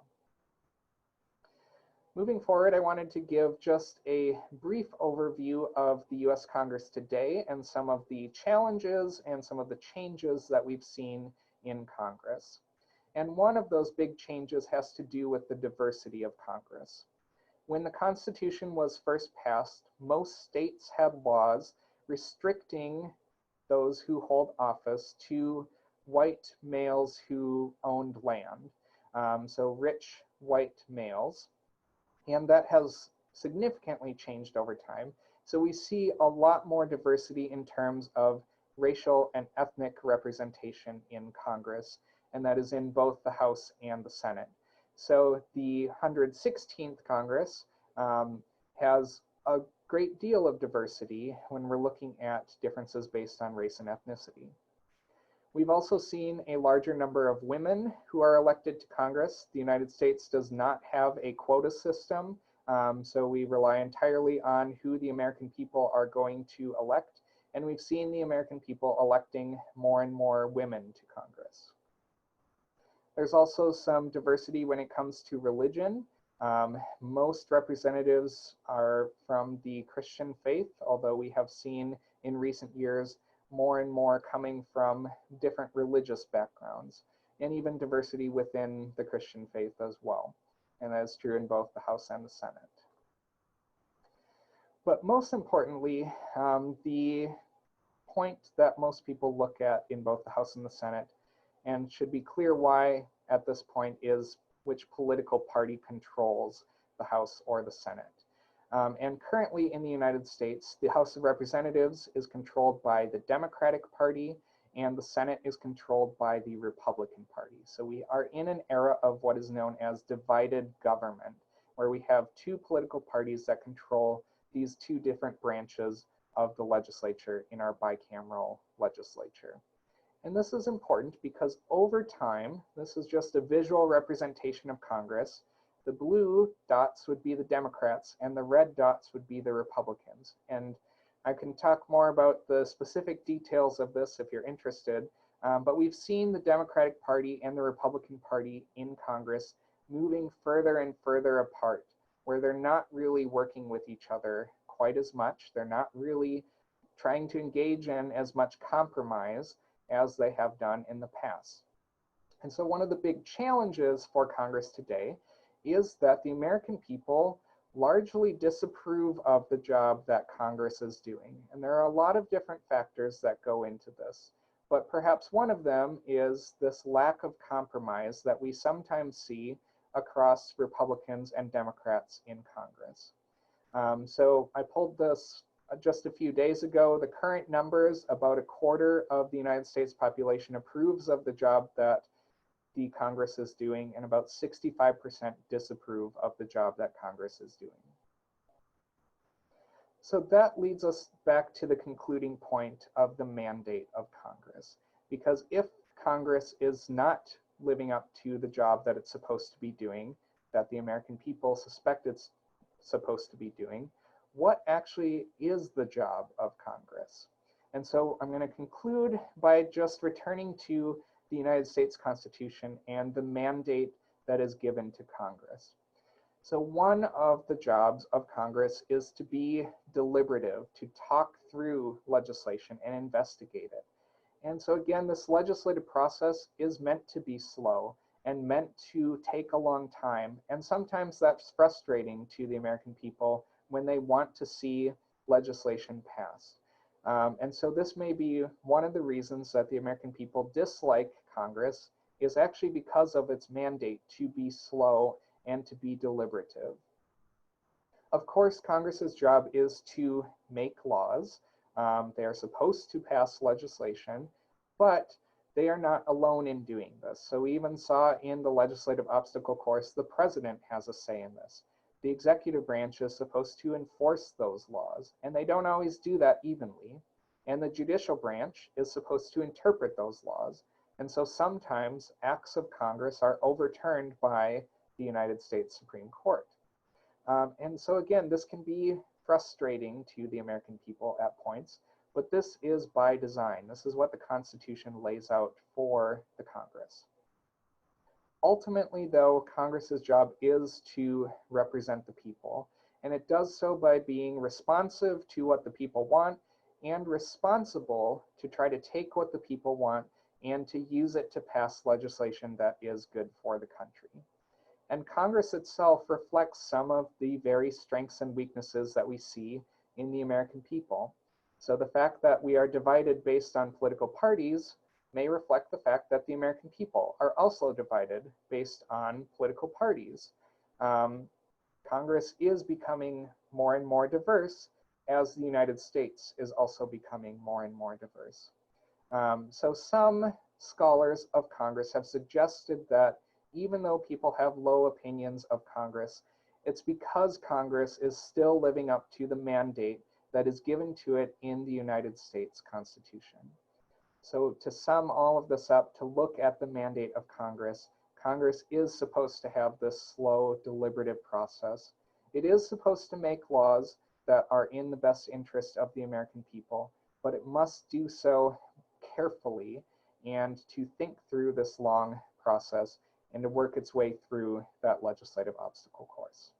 Moving forward, I wanted to give just a brief overview of the US Congress today and some of the challenges and some of the changes that we've seen in Congress. And one of those big changes has to do with the diversity of Congress. When the Constitution was first passed, most states had laws restricting those who hold office to white males who owned land, so rich white males. And that has significantly changed over time. So we see a lot more diversity in terms of racial and ethnic representation in Congress, and that is in both the House and the Senate. So the 116th Congress has a great deal of diversity when we're looking at differences based on race and ethnicity. We've also seen a larger number of women who are elected to Congress. The United States does not have a quota system, so we rely entirely on who the American people are going to elect, and we've seen the American people electing more and more women to Congress. There's also some diversity when it comes to religion. Most representatives are from the Christian faith, although we have seen in recent years more and more coming from different religious backgrounds. and even diversity within the Christian faith as well. And that is true in both the House and the Senate. But most importantly, the point that most people look at in both the House and the Senate, and should be clear why at this point, is which political party controls the House or the Senate. And currently in the United States, the House of Representatives is controlled by the Democratic Party, and the Senate is controlled by the Republican Party. So we are in an era of what is known as divided government, where we have two political parties that control these two different branches of the legislature in our bicameral legislature. And this is important because over time, this is just a visual representation of Congress. The blue dots would be the Democrats and the red dots would be the Republicans. And I can talk more about the specific details of this if you're interested, but we've seen the Democratic Party and the Republican Party in Congress moving further and further apart, where they're not really working with each other quite as much. They're not really trying to engage in as much compromise as they have done in the past. And so one of the big challenges for Congress today is that the American people largely disapprove of the job that Congress is doing. And there are a lot of different factors that go into this, but perhaps one of them is this lack of compromise that we sometimes see across Republicans and Democrats in Congress. So I pulled this just a few days ago. The current numbers, about a quarter of the United States population approves of the job that the Congress is doing, and about 65% disapprove of the job that Congress is doing. So that leads us back to the concluding point of the mandate of Congress. Because if Congress is not living up to the job that it's supposed to be doing, that the American people suspect it's supposed to be doing, what actually is the job of Congress? And so I'm going to conclude by just returning to the United States Constitution and the mandate that is given to Congress. So one of the jobs of Congress is to be deliberative, to talk through legislation and investigate it. And so again, this legislative process is meant to be slow and meant to take a long time. And sometimes that's frustrating to the American people when they want to see legislation pass. And so this may be one of the reasons that the American people dislike Congress, is actually because of its mandate to be slow and to be deliberative. Of course, Congress's job is to make laws. They are supposed to pass legislation, but they are not alone in doing this. So we even saw in the legislative obstacle course, the president has a say in this. The executive branch is supposed to enforce those laws, and they don't always do that evenly. And the judicial branch is supposed to interpret those laws. And so sometimes acts of Congress are overturned by the United States Supreme Court. And so again, this can be frustrating to the American people at points, but this is by design. This is what the Constitution lays out for the Congress. Ultimately, though, Congress's job is to represent the people, and it does so by being responsive to what the people want and responsible to try to take what the people want and to use it to pass legislation that is good for the country. And Congress itself reflects some of the very strengths and weaknesses that we see in the American people. So the fact that we are divided based on political parties may reflect the fact that the American people are also divided based on political parties. Congress is becoming more and more diverse as the United States is also becoming more and more diverse. So some scholars of Congress have suggested that even though people have low opinions of Congress, it's because Congress is still living up to the mandate that is given to it in the United States Constitution. So to sum all of this up, to look at the mandate of Congress, Congress is supposed to have this slow, deliberative process. It is supposed to make laws that are in the best interest of the American people, but it must do so carefully and to think through this long process and to work its way through that legislative obstacle course.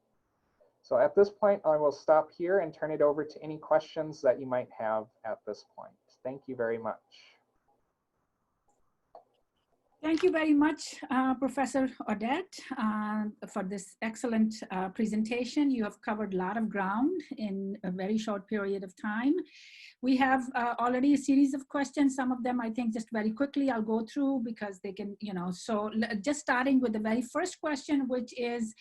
So at this point, I will stop here and turn it over to any questions that you might have at this point. Thank you very much. Thank you very much, Professor Audette, for this excellent presentation. You have covered a lot of ground in a very short period of time. We have already a series of questions. Some of them, I think, just very quickly, I'll go through because they can, so just starting with the very first question, which is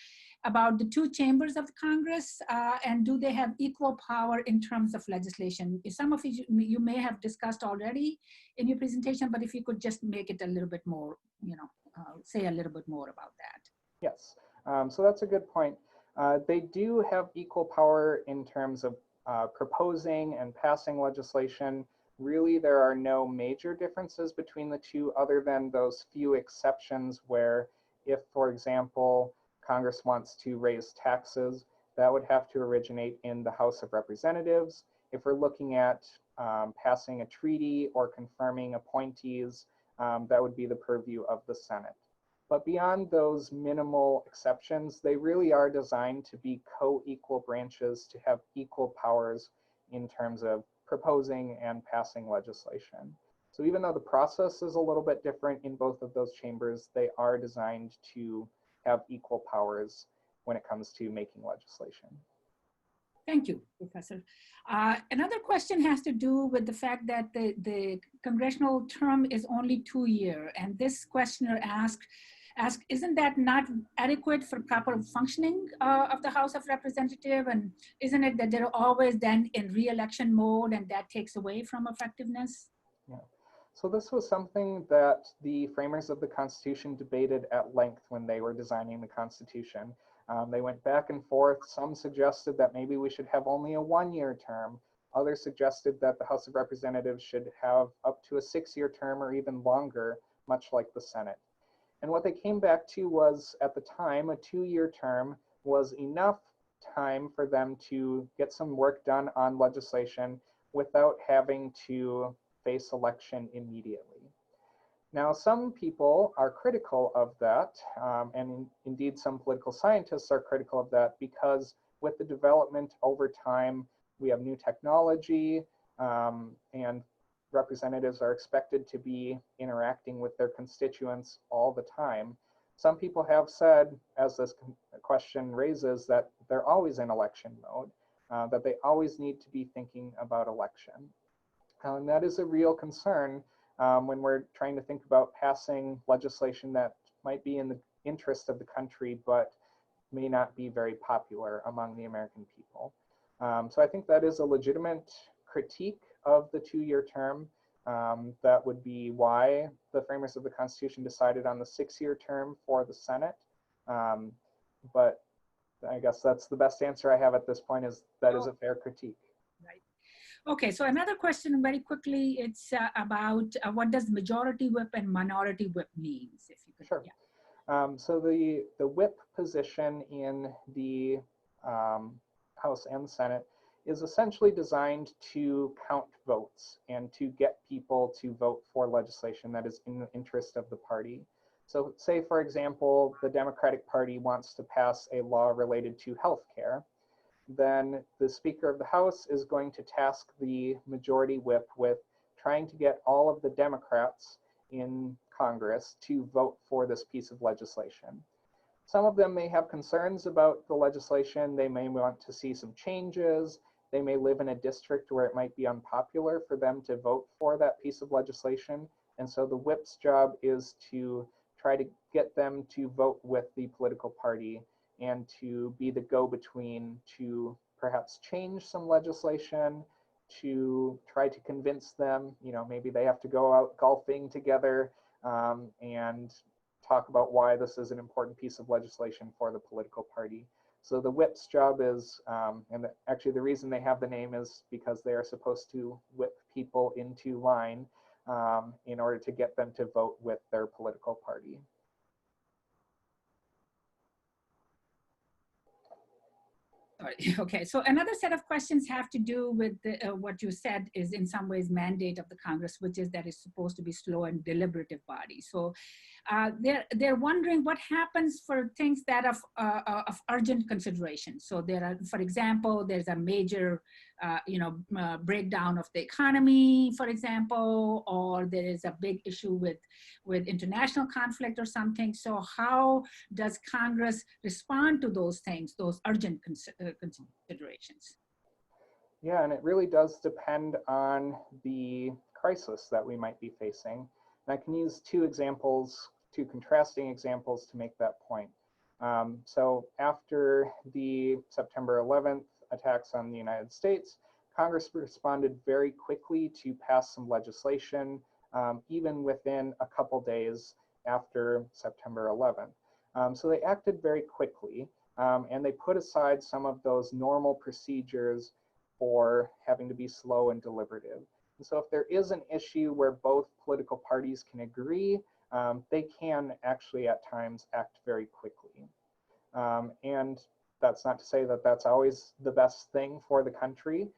about the two chambers of the Congress, and do they have equal power in terms of legislation? Some of it you may have discussed already in your presentation, but if you could just make it a little bit more, say a little bit more about that. Yes, so that's a good point. They do have equal power in terms of proposing and passing legislation. Really, there are no major differences between the two other than those few exceptions where if, for example, Congress wants to raise taxes, that would have to originate in the House of Representatives. If we're looking at passing a treaty or confirming appointees, that would be the purview of the Senate. But beyond those minimal exceptions, they really are designed to be co-equal branches, to have equal powers in terms of proposing and passing legislation. So even though the process is a little bit different in both of those chambers, they are designed to have equal powers when it comes to making legislation. Thank you, Professor. Another question has to do with the fact that the congressional term is only 2 years, and this questioner asked, isn't that not adequate for proper functioning of the House of Representatives? And isn't it that they're always then in re-election mode and that takes away from effectiveness? Yeah. So this was something that the framers of the Constitution debated at length when they were designing the Constitution. They went back and forth. Some suggested that maybe we should have only a 1-year term. Others suggested that the House of Representatives should have up to a 6-year term or even longer, much like the Senate. And what they came back to was, at the time, a 2-year term was enough time for them to get some work done on legislation without having to face election immediately. Now, some people are critical of that, and indeed some political scientists are critical of that because with the development over time, we have new technology, and representatives are expected to be interacting with their constituents all the time. Some people have said, as this question raises, that they're always in election mode, that they always need to be thinking about election. And that is a real concern when we're trying to think about passing legislation that might be in the interest of the country, but may not be very popular among the American people. So I think that is a legitimate critique of the 2-year term. That would be why the framers of the Constitution decided on the 6-year term for the Senate. But I guess that's the best answer I have at this point, is that is a fair critique. Right. Okay, so another question very quickly, it's about what does majority whip and minority whip means? If you could, sure. Yeah. So the whip position in the House and Senate is essentially designed to count votes and to get people to vote for legislation that is in the interest of the party. So say, for example, the Democratic Party wants to pass a law related to healthcare, then the Speaker of the House is going to task the majority whip with trying to get all of the Democrats in Congress to vote for this piece of legislation. Some of them may have concerns about the legislation. They may want to see some changes. They may live in a district where it might be unpopular for them to vote for that piece of legislation. And so the whip's job is to try to get them to vote with the political party and to be the go-between to perhaps change some legislation, to try to convince them, maybe they have to go out golfing together and talk about why this is an important piece of legislation for the political party. So the whip's job is, and actually the reason they have the name is because they are supposed to whip people into line in order to get them to vote with their political party. Okay, so another set of questions have to do with what you said is in some ways mandate of the Congress, which is that it's supposed to be slow and deliberative body. So they're wondering what happens for things that of urgent consideration. So there are, for example, there's a major breakdown of the economy, for example, or there is a big issue with international conflict or something. So how does Congress respond to those things, those urgent considerations? Yeah, and it really does depend on the crisis that we might be facing. And I can use two contrasting examples to make that point. So after the September 11th attacks on the United States, Congress responded very quickly to pass some legislation, even within a couple days after September 11th. So they acted very quickly, and they put aside some of those normal procedures for having to be slow and deliberative. And so if there is an issue where both political parties can agree, they can actually at times act very quickly. And that's not to say that that's always the best thing for the country.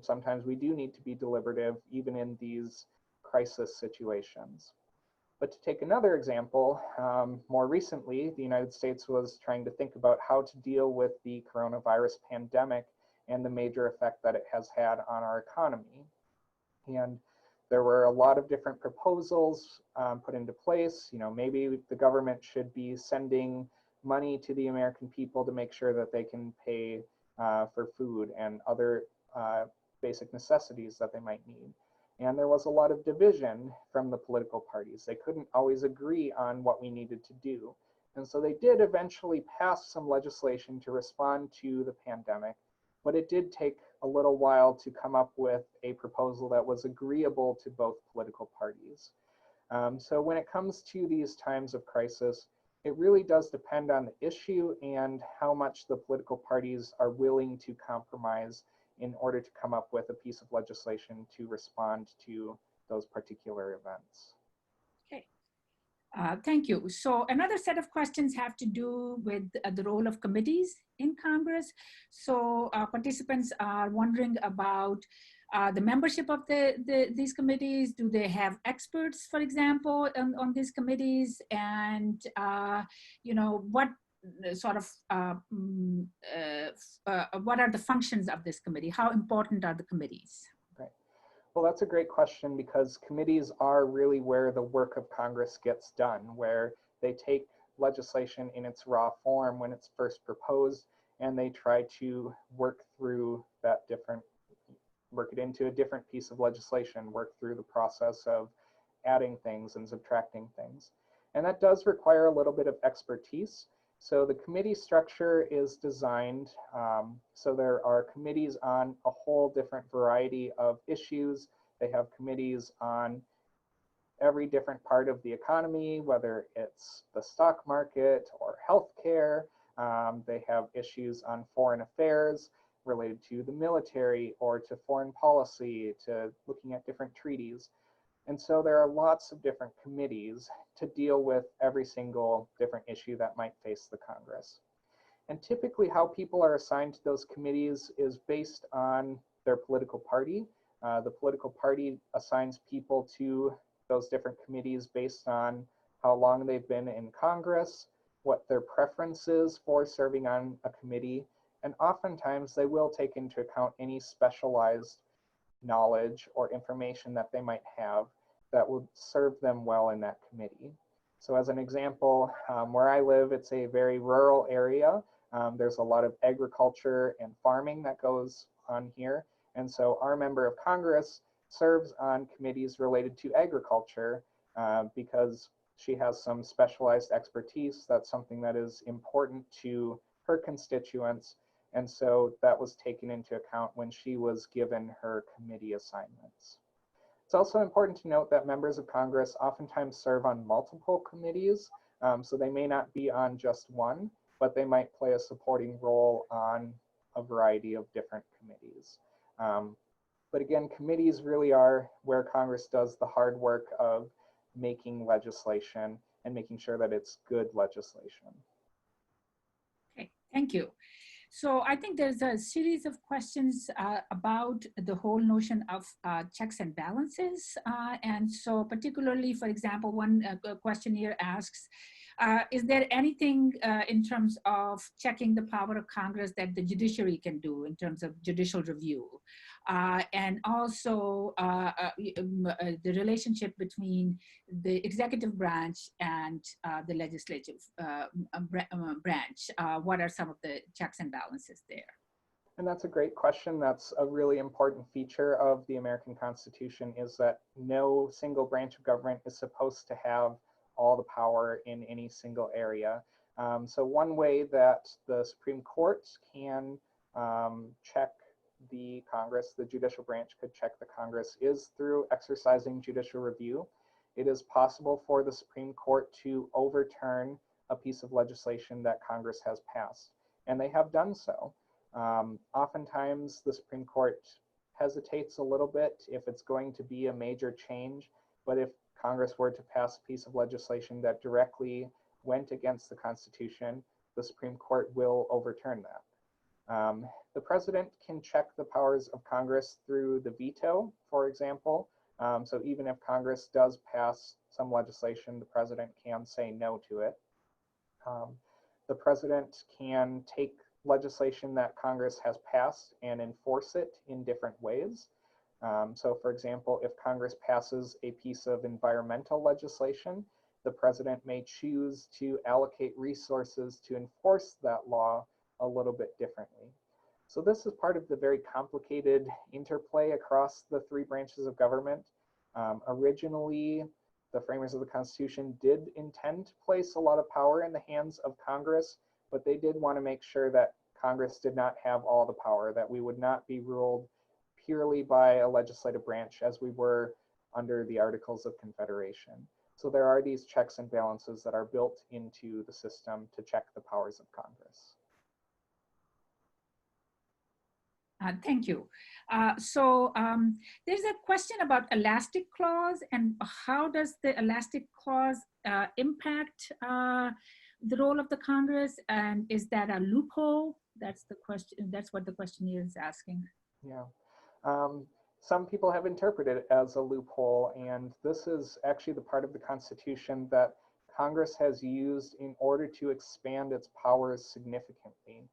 Sometimes we do need to be deliberative even in these crisis situations. But to take another example, more recently, the United States was trying to think about how to deal with the coronavirus pandemic and the major effect that it has had on our economy. And there were a lot of different proposals put into place. Maybe the government should be sending money to the American people to make sure that they can pay for food and other basic necessities that they might need. And there was a lot of division from the political parties. They couldn't always agree on what we needed to do. And so they did eventually pass some legislation to respond to the pandemic, but it did take a little while to come up with a proposal that was agreeable to both political parties. So when it comes to these times of crisis, it really does depend on the issue and how much the political parties are willing to compromise in order to come up with a piece of legislation to respond to those particular events. Okay, thank you. So another set of questions have to do with the role of committees in Congress. So participants are wondering about the membership of these committees. Do they have experts, for example, on these committees? And what sort of what are the functions of this committee? How important are the committees? Right. Well, that's a great question, because committees are really where the work of Congress gets done, where they take legislation in its raw form when it's first proposed, and they try to work it into a different piece of legislation, work through the process of adding things and subtracting things. And that does require a little bit of expertise. So the committee structure is designed so there are committees on a whole different variety of issues. They have committees on every different part of the economy, whether it's the stock market or healthcare. They have issues on foreign affairs related to the military or to foreign policy, to looking at different treaties. And so there are lots of different committees to deal with every single different issue that might face the Congress. And typically how people are assigned to those committees is based on their political party. The political party assigns people to those different committees based on how long they've been in Congress, what their preference is for serving on a committee, and oftentimes they will take into account any specialized knowledge or information that they might have that would serve them well in that committee. So as an example, where I live, it's a very rural area. There's a lot of agriculture and farming that goes on here. And so our member of Congress serves on committees related to agriculture because she has some specialized expertise. That's something that is important to her constituents. And so that was taken into account when she was given her committee assignments. It's also important to note that members of Congress oftentimes serve on multiple committees. So they may not be on just one, but they might play a supporting role on a variety of different committees. But again, committees really are where Congress does the hard work of making legislation and making sure that it's good legislation. Okay, thank you. So I think there's a series of questions about the whole notion of checks and balances. And so particularly, for example, one question here asks, is there anything in terms of checking the power of Congress that the judiciary can do in terms of judicial review? And also the relationship between the executive branch and the legislative branch. What are some of the checks and balances there? And that's a great question. That's a really important feature of the American Constitution, is that no single branch of government is supposed to have all the power in any single area. So one way that the Supreme Court can check the Congress, the judicial branch could check the Congress, is through exercising judicial review. It is possible for the Supreme Court to overturn a piece of legislation that Congress has passed, and they have done so. Oftentimes, the Supreme Court hesitates a little bit if it's going to be a major change, but if Congress were to pass a piece of legislation that directly went against the Constitution, the Supreme Court will overturn that. The president can check the powers of Congress through the veto, for example. So even if Congress does pass some legislation, the president can say no to it. The president can take legislation that Congress has passed and enforce it in different ways. So for example, if Congress passes a piece of environmental legislation, the president may choose to allocate resources to enforce that law a little bit differently. So this is part of the very complicated interplay across the three branches of government. Originally, the framers of the Constitution did intend to place a lot of power in the hands of Congress, but they did want to make sure that Congress did not have all the power, that we would not be ruled purely by a legislative branch as we were under the Articles of Confederation. So there are these checks and balances that are built into the system to check the powers of Congress. Thank you. There's a question about elastic clause, and how does the elastic clause impact the role of the Congress, and is that a loophole? That's the question. That's what the questionnaire is asking. Yeah. Some people have interpreted it as a loophole, and this is actually the part of the Constitution that Congress has used in order to expand its powers significantly.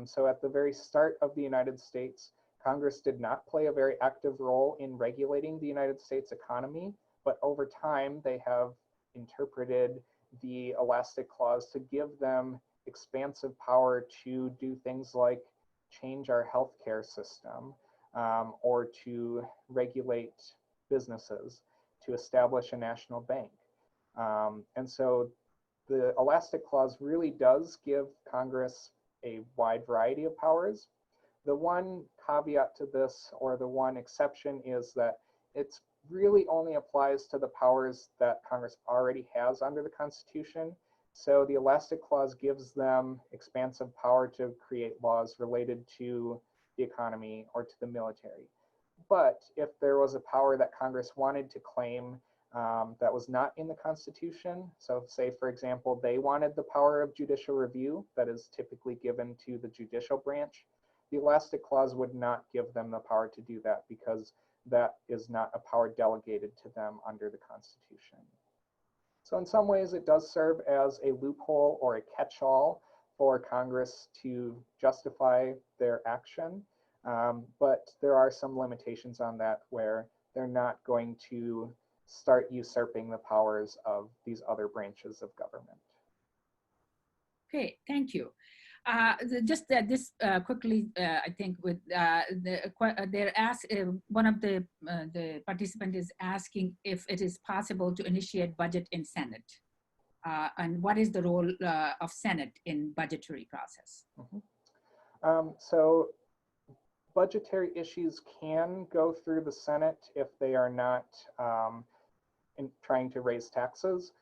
So at the very start of the United States, Congress did not play a very active role in regulating the United States economy, but over time they have interpreted the elastic clause to give them expansive power to do things like change our healthcare system, or to regulate businesses, to establish a national bank. And so the elastic clause really does give Congress a wide variety of powers. The one caveat to this, or the one exception, is that it's really only applies to the powers that Congress already has under the Constitution. So the elastic clause gives them expansive power to create laws related to the economy or to the military. But if there was a power that Congress wanted to claim that was not in the Constitution, so say, for example, they wanted the power of judicial review that is typically given to the judicial branch, the elastic clause would not give them the power to do that, because that is not a power delegated to them under the Constitution. So in some ways, it does serve as a loophole or a catch-all for Congress to justify their action, but there are some limitations on that where they're not going to start usurping the powers of these other branches of government. Okay, thank you. Quickly, I think with they're asked, one of the participant is asking if it is possible to initiate budget in Senate, and what is the role of Senate in budgetary process? Mm-hmm. So budgetary issues can go through the Senate if they are not trying to raise taxes.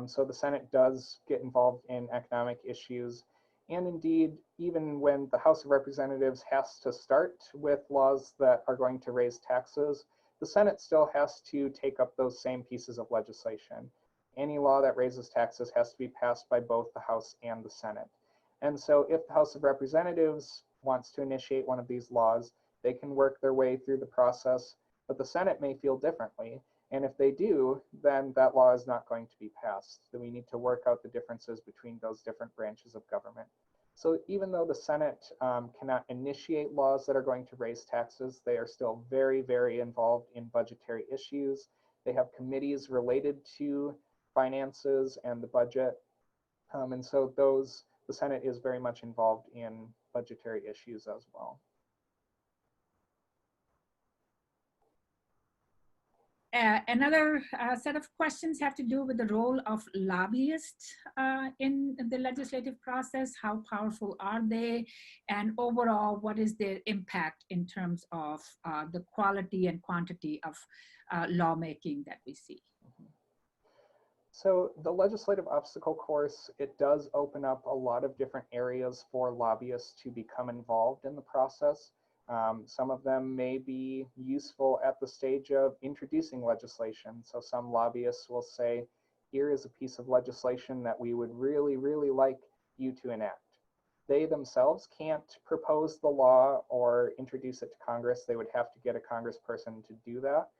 So the Senate does get involved in economic issues. And indeed, even when the House of Representatives has to start with laws that are going to raise taxes, the Senate still has to take up those same pieces of legislation. Any law that raises taxes has to be passed by both the House and the Senate. And so if the House of Representatives wants to initiate one of these laws, they can work their way through the process, but the Senate may feel differently. And if they do, then that law is not going to be passed. Then we need to work out the differences between those different branches of government. So even though the Senate cannot initiate laws that are going to raise taxes, they are still very, very involved in budgetary issues. They have committees related to finances and the budget. And so the Senate is very much involved in budgetary issues as well. Another set of questions have to do with the role of lobbyists in the legislative process. How powerful are they? And overall, what is their impact in terms of the quality and quantity of lawmaking that we see? So the legislative obstacle course, it does open up a lot of different areas for lobbyists to become involved in the process. Some of them may be useful at the stage of introducing legislation. So some lobbyists will say, here is a piece of legislation that we would really, really like you to enact. They themselves can't propose the law or introduce it to Congress. They would have to get a congressperson to do that.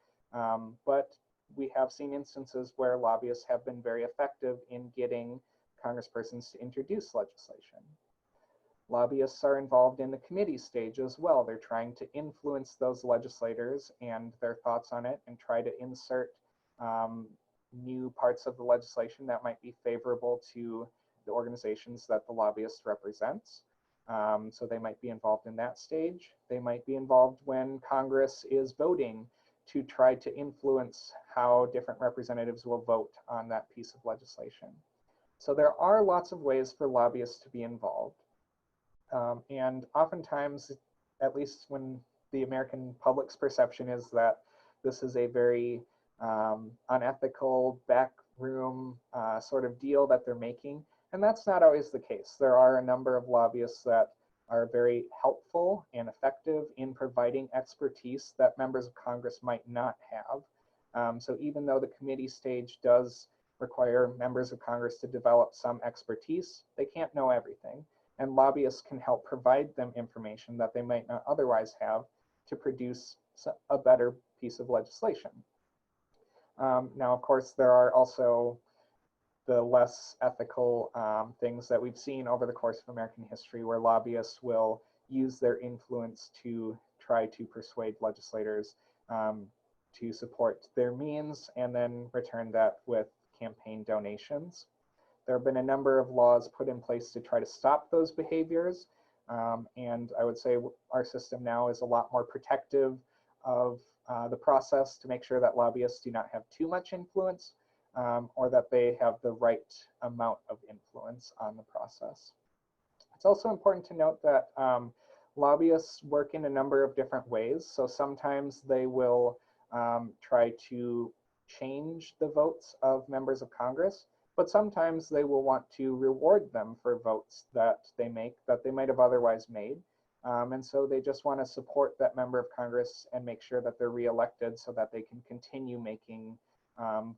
But we have seen instances where lobbyists have been very effective in getting congresspersons to introduce legislation. Lobbyists are involved in the committee stage as well. They're trying to influence those legislators and their thoughts on it and try to insert new parts of the legislation that might be favorable to the organizations that the lobbyist represents. So they might be involved in that stage. They might be involved when Congress is voting to try to influence how different representatives will vote on that piece of legislation. So there are lots of ways for lobbyists to be involved. And oftentimes, at least when the American public's perception is that this is a very unethical backroom sort of deal that they're making, and that's not always the case. There are a number of lobbyists that are very helpful and effective in providing expertise that members of Congress might not have. So even though the committee stage does require members of Congress to develop some expertise, they can't know everything. And lobbyists can help provide them information that they might not otherwise have to produce a better piece of legislation. Now, of course, there are also the less ethical things that we've seen over the course of American history where lobbyists will use their influence to try to persuade legislators to support their means and then return that with campaign donations. There have been a number of laws put in place to try to stop those behaviors. And I would say our system now is a lot more protective of the process to make sure that lobbyists do not have too much influence or that they have the right amount of influence on the process. It's also important to note that lobbyists work in a number of different ways. So sometimes they will try to change the votes of members of Congress, but sometimes they will want to reward them for votes that they make that they might have otherwise made. And so they just want to support that member of Congress and make sure that they're reelected so that they can continue making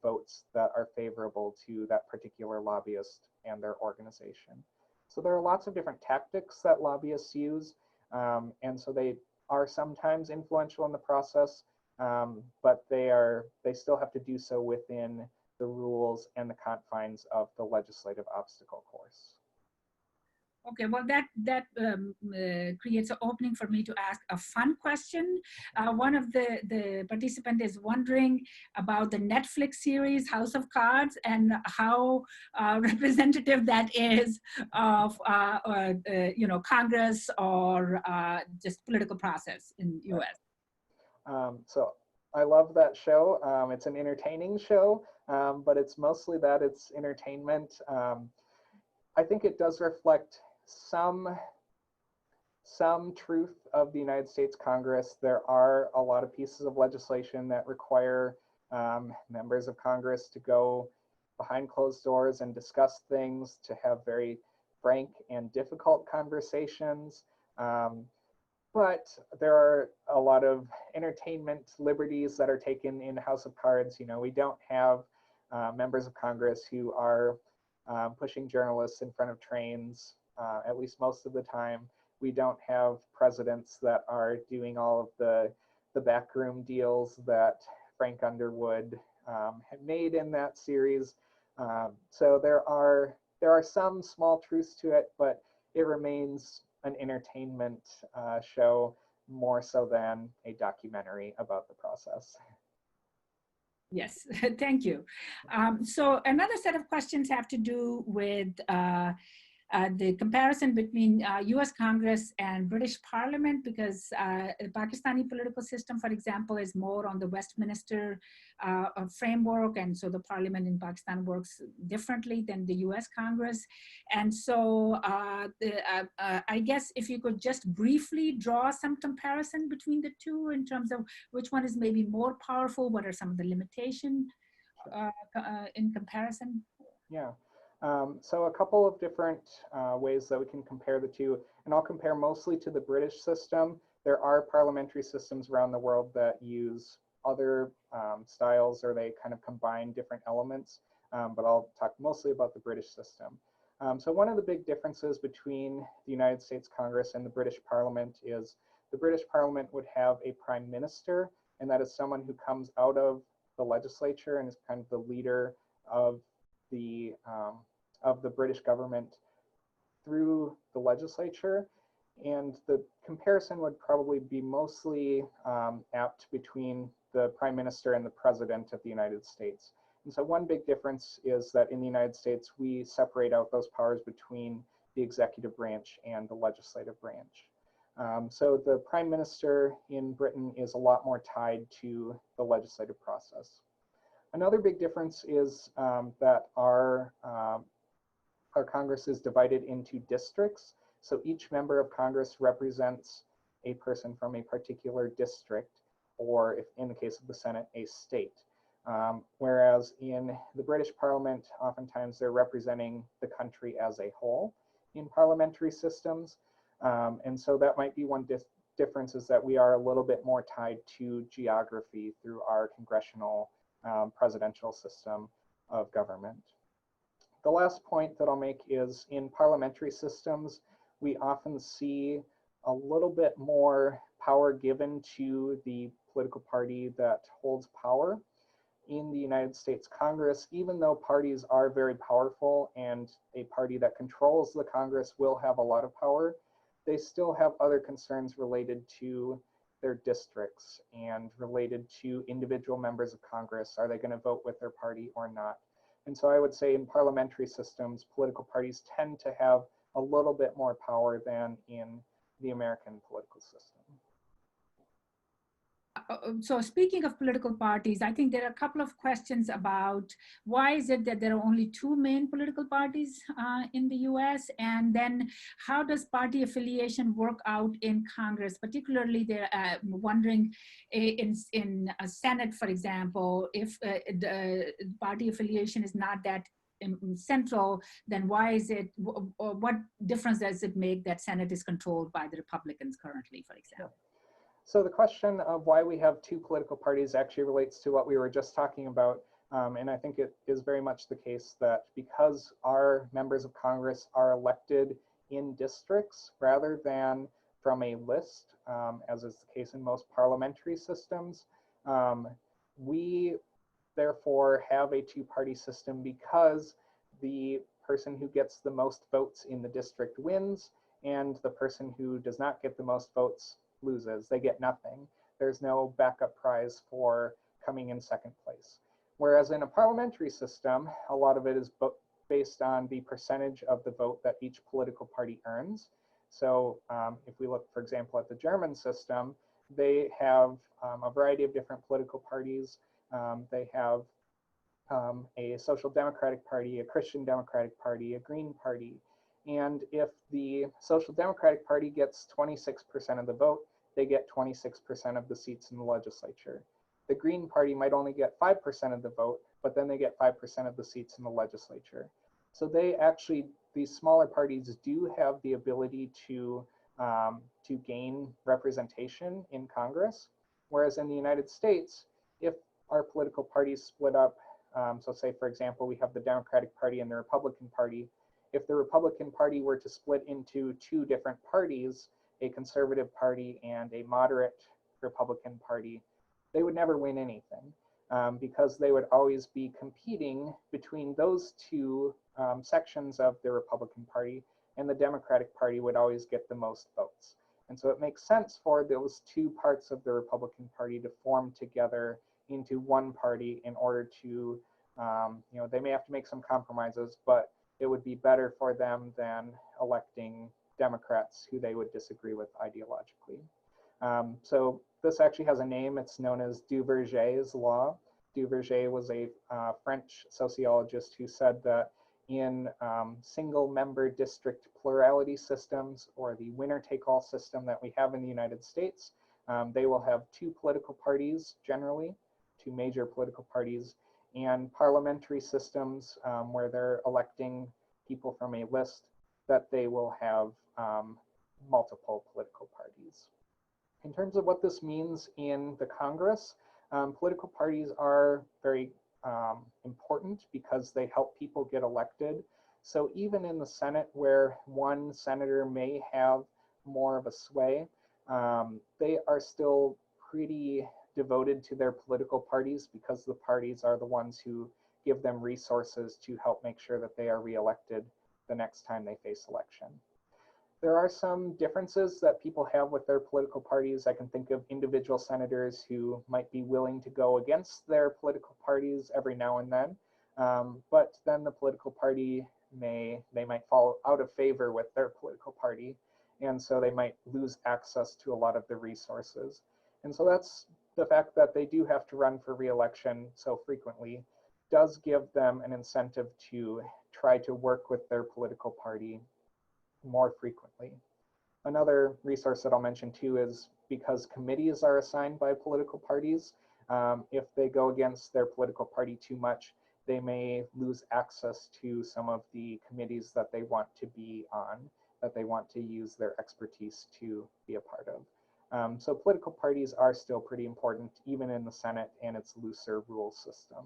votes that are favorable to that particular lobbyist and their organization. So there are lots of different tactics that lobbyists use. And so they are sometimes influential in the process, but they still have to do so within the rules and the confines of the legislative obstacle course. Okay, well, that creates an opening for me to ask a fun question. One of the participants is wondering about the Netflix series House of Cards and how representative that is of Congress or just political process in U.S. So I love that show. It's an entertaining show, but it's mostly that it's entertainment. I think it does reflect some truth of the United States Congress. There are a lot of pieces of legislation that require members of Congress to go behind closed doors and discuss things, to have very frank and difficult conversations. But there are a lot of entertainment liberties that are taken in House of Cards. You know, we don't have members of Congress who are pushing journalists in front of trains at least most of the time, we don't have presidents that are doing all of the backroom deals that Frank Underwood had made in that series. So there are some small truths to it, but it remains an entertainment show more so than a documentary about the process. Yes, thank you. So another set of questions have to do with the comparison between US Congress and British Parliament, because the Pakistani political system, for example, is more on the Westminster framework, and so the parliament in Pakistan works differently than the US Congress. And so I guess if you could just briefly draw some comparison between the two in terms of which one is maybe more powerful, what are some of the limitations in comparison? Yeah. So a couple of different ways that we can compare the two, and I'll compare mostly to the British system. There are parliamentary systems around the world that use other styles, or they kind of combine different elements, but I'll talk mostly about the British system. So one of the big differences between the United States Congress and the British Parliament is the British Parliament would have a prime minister, and that is someone who comes out of the legislature and is kind of the leader of the British government through the legislature. And the comparison would probably be mostly apt between the prime minister and the president of the United States. And so one big difference is that in the United States, we separate out those powers between the executive branch and the legislative branch. So the prime minister in Britain is a lot more tied to the legislative process. Another big difference is that our Congress is divided into districts. So each member of Congress represents a person from a particular district, or if in the case of the Senate, a state. Whereas in the British Parliament, oftentimes they're representing the country as a whole in parliamentary systems. And so that might be one difference, is that we are a little bit more tied to geography through our congressional presidential system of government. The last point that I'll make is in parliamentary systems, we often see a little bit more power given to the political party that holds power. In the United States Congress, even though parties are very powerful and a party that controls the Congress will have a lot of power, they still have other concerns related to their districts and related to individual members of Congress. Are they going to vote with their party or not? And so I would say in parliamentary systems, political parties tend to have a little bit more power than in the American political system. So speaking of political parties, I think there are a couple of questions about why is it that there are only two main political parties in the US, and then how does party affiliation work out in Congress? Particularly, they're wondering in a Senate, for example, if the party affiliation is not that central, then why is it, what difference does it make that Senate is controlled by the Republicans currently, for example? So the question of why we have two political parties actually relates to what we were just talking about. And I think it is very much the case that because our members of Congress are elected in districts rather than from a list, as is the case in most parliamentary systems, we therefore have a two-party system because the person who gets the most votes in the district wins, and the person who does not get the most votes loses. They get nothing. There's no backup prize for coming in second place. Whereas in a parliamentary system, a lot of it is based on the percentage of the vote that each political party earns. So if we look, for example, at the German system, they have a variety of different political parties. They have a social democratic party, a Christian democratic party, a Green party. And if the Social Democratic Party gets 26% of the vote, they get 26% of the seats in the legislature. The Green Party might only get 5% of the vote, but then they get 5% of the seats in the legislature. So they actually, these smaller parties do have the ability to gain representation in Congress. Whereas in the United States, if our political parties split up, so say, for example, we have the Democratic Party and the Republican Party, if the Republican Party were to split into two different parties, a conservative party and a moderate Republican Party, they would never win anything because they would always be competing between those two sections of the Republican Party, and the Democratic Party would always get the most votes. And so it makes sense for those two parts of the Republican Party to form together into one party in order to, they may have to make some compromises, but it would be better for them than electing Democrats who they would disagree with ideologically. So this actually has a name. It's known as Duverger's law. Duverger was a French sociologist who said that in single-member district plurality systems, or the winner-take-all system that we have in the United States, they will have two political parties generally, two major political parties, and parliamentary systems where they're electing people from a list, that they will have multiple political parties. In terms of what this means in the Congress, political parties are very important because they help people get elected. So even in the Senate, where one senator may have more of a sway, they are still pretty devoted to their political parties because the parties are the ones who give them resources to help make sure that they are reelected the next time they face election. There are some differences that people have with their political parties. I can think of individual senators who might be willing to go against their political parties every now and then, but then the political party they might fall out of favor with their political party, and so they might lose access to a lot of the resources. And so that's the fact that they do have to run for re-election so frequently does give them an incentive to try to work with their political party more frequently. Another resource that I'll mention too is because committees are assigned by political parties, if they go against their political party too much, they may lose access to some of the committees that they want to be on, that they want to use their expertise to be a part of. So political parties are still pretty important, even in the Senate and its looser rule system.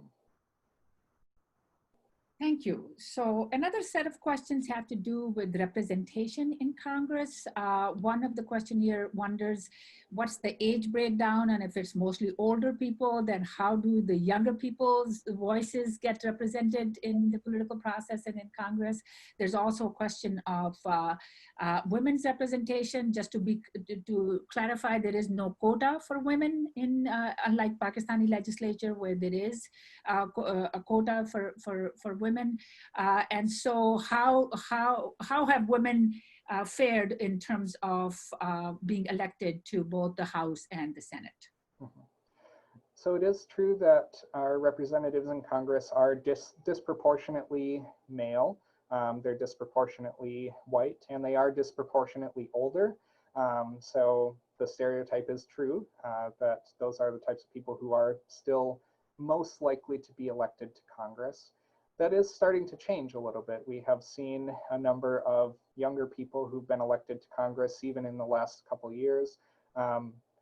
Thank you. So another set of questions have to do with representation in Congress. One of the question here wonders, what's the age breakdown? And if it's mostly older people, then how do the younger people's voices get represented in the political process and in Congress? There's also a question of women's representation. Just to clarify, there is no quota for women in, unlike Pakistani legislature where there is a quota for women, and so how have women fared in terms of being elected to both the House and the Senate? Mm-hmm. So it is true that our representatives in Congress are disproportionately male. They're disproportionately white, and they are disproportionately older. So the stereotype is true that those are the types of people who are still most likely to be elected to Congress. That is starting to change a little bit. We have seen a number of younger people who've been elected to Congress even in the last couple of years.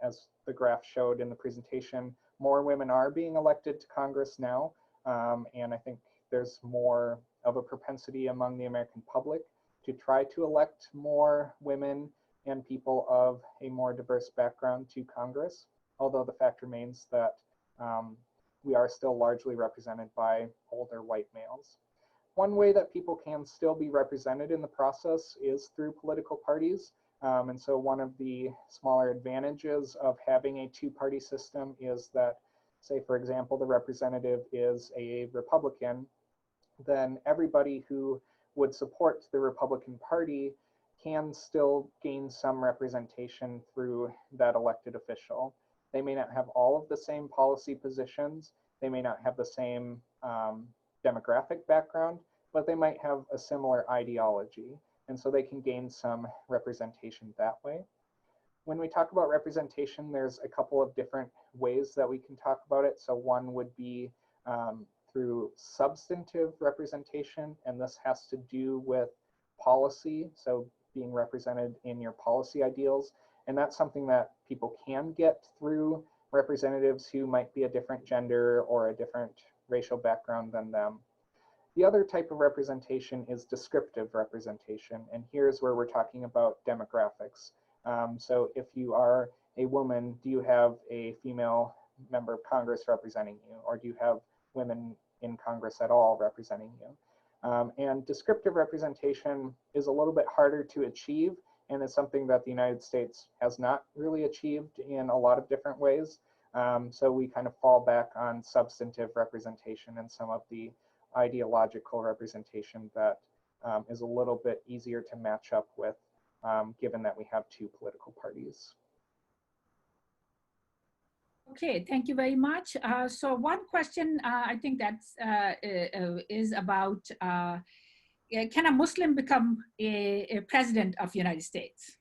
As the graph showed in the presentation, more women are being elected to Congress now, and I think there's more of a propensity among the American public to try to elect more women and people of a more diverse background to Congress, although the fact remains that we are still largely represented by older white males. One way that people can still be represented in the process is through political parties. And so one of the smaller advantages of having a two-party system is that, say, for example, the representative is a Republican, then everybody who would support the Republican Party can still gain some representation through that elected official. They may not have all of the same policy positions. They may not have the same demographic background, but they might have a similar ideology. And so they can gain some representation that way. When we talk about representation, there's a couple of different ways that we can talk about it. So one would be through substantive representation, and this has to do with policy. So being represented in your policy ideals. And that's something that people can get through representatives who might be a different gender or a different racial background than them. The other type of representation is descriptive representation, and here's where we're talking about demographics. So if you are a woman, do you have a female member of Congress representing you, or do you have women in Congress at all representing you? And descriptive representation is a little bit harder to achieve, and is something that the United States has not really achieved in a lot of different ways. So we kind of fall back on substantive representation and some of the ideological representation that is a little bit easier to match up with, given that we have two political parties. Okay, thank you very much. So one question I think that's is about, can a Muslim become a president of the United States?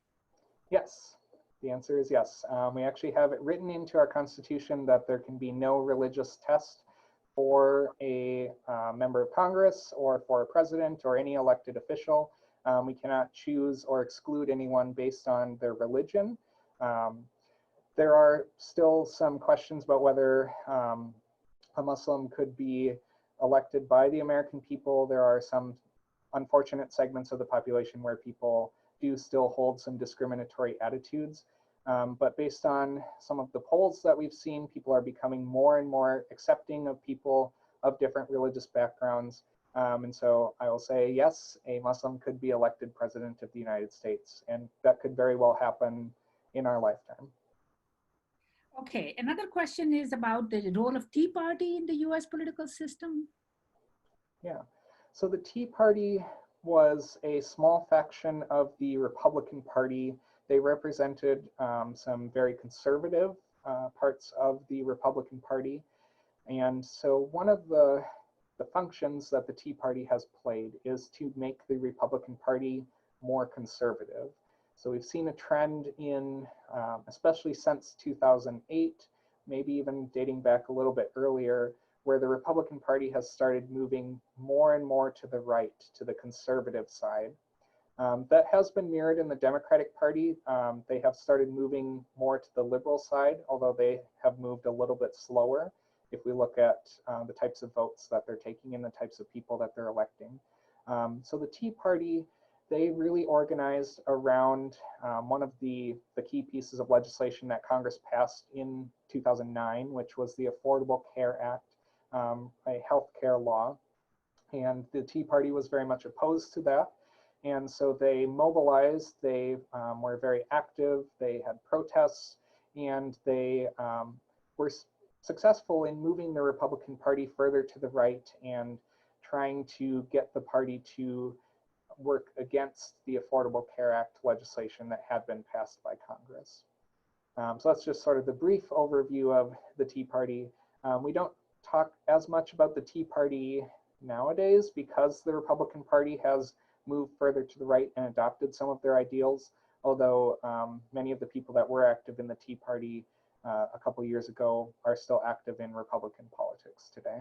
Yes, the answer is yes. We actually have it written into our Constitution that there can be no religious test for a member of Congress or for a president or any elected official. We cannot choose or exclude anyone based on their religion. There are still some questions about whether a Muslim could be elected by the American people. There are some unfortunate segments of the population where people do still hold some discriminatory attitudes. But based on some of the polls that we've seen, people are becoming more and more accepting of people of different religious backgrounds. And so I will say, yes, a Muslim could be elected president of the United States, and that could very well happen in our lifetime. Okay, another question is about the role of Tea Party in the US political system. Yeah, so the Tea Party was a small faction of the Republican Party. They represented some very conservative parts of the Republican Party. And so one of the functions that the Tea Party has played is to make the Republican Party more conservative. So we've seen a trend in, especially since 2008, maybe even dating back a little bit earlier, where the Republican Party has started moving more and more to the right, to the conservative side. That has been mirrored in the Democratic Party. They have started moving more to the liberal side, although they have moved a little bit slower if we look at the types of votes that they're taking and the types of people that they're electing. So the Tea Party, they really organized around one of the key pieces of legislation that Congress passed in 2009, which was the Affordable Care Act, a health care law. And the Tea Party was very much opposed to that. And so they mobilized, they were very active, they had protests, and they were successful in moving the Republican Party further to the right and trying to get the party to work against the Affordable Care Act legislation that had been passed by Congress. So that's just sort of the brief overview of the Tea Party. We don't talk as much about the Tea Party nowadays because the Republican Party has moved further to the right and adopted some of their ideals, although many of the people that were active in the Tea Party a couple years ago are still active in Republican politics today.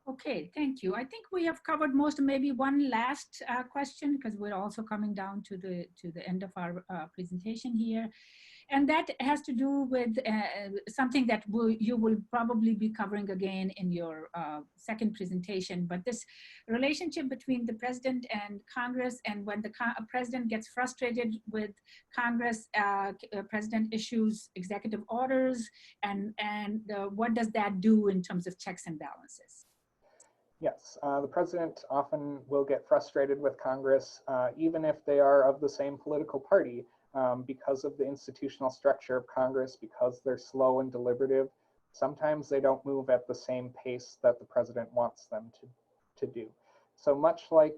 Okay, thank you. I think we have covered most. Maybe one last question, because we're also coming down to the end of our presentation here, and that has to do with something that you will probably be covering again in your second presentation. But this relationship between the president and Congress, and when the president gets frustrated with Congress, president issues executive orders, and what does that do in terms of checks and balances? Yes, the president often will get frustrated with Congress, even if they are of the same political party, because of the institutional structure of Congress, because they're slow and deliberative. Sometimes they don't move at the same pace that the president wants them to do. So much like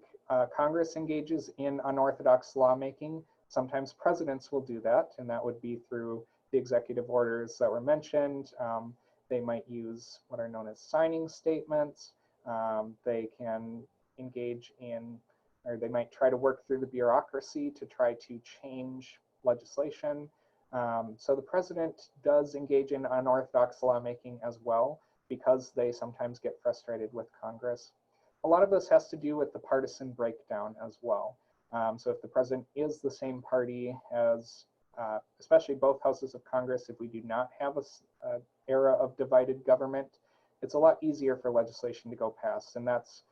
Congress engages in unorthodox lawmaking, sometimes presidents will do that, and that would be through the executive orders that were mentioned. They might use what are known as signing statements. They can engage in, or they might try to work through the bureaucracy to try to change legislation. So the president does engage in unorthodox lawmaking as well, because they sometimes get frustrated with Congress. A lot of this has to do with the partisan breakdown as well. So if the president is the same party as, especially both houses of Congress, if we do not have an era of divided government, it's a lot easier for legislation to go past. And that's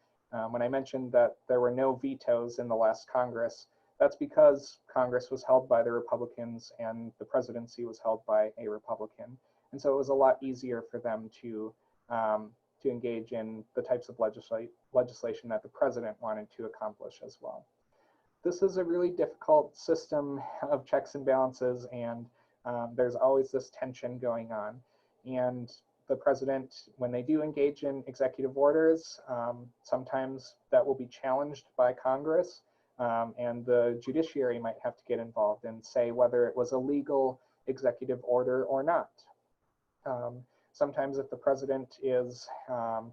when I mentioned that there were no vetoes in the last Congress, that's because Congress was held by the Republicans and the presidency was held by a Republican. And so it was a lot easier for them to engage in the types of legislation that the president wanted to accomplish as well. This is a really difficult system of checks and balances, and there's always this tension going on. And the president, when they do engage in executive orders, sometimes that will be challenged by Congress, and the judiciary might have to get involved and say whether it was a legal executive order or not. Sometimes if the president is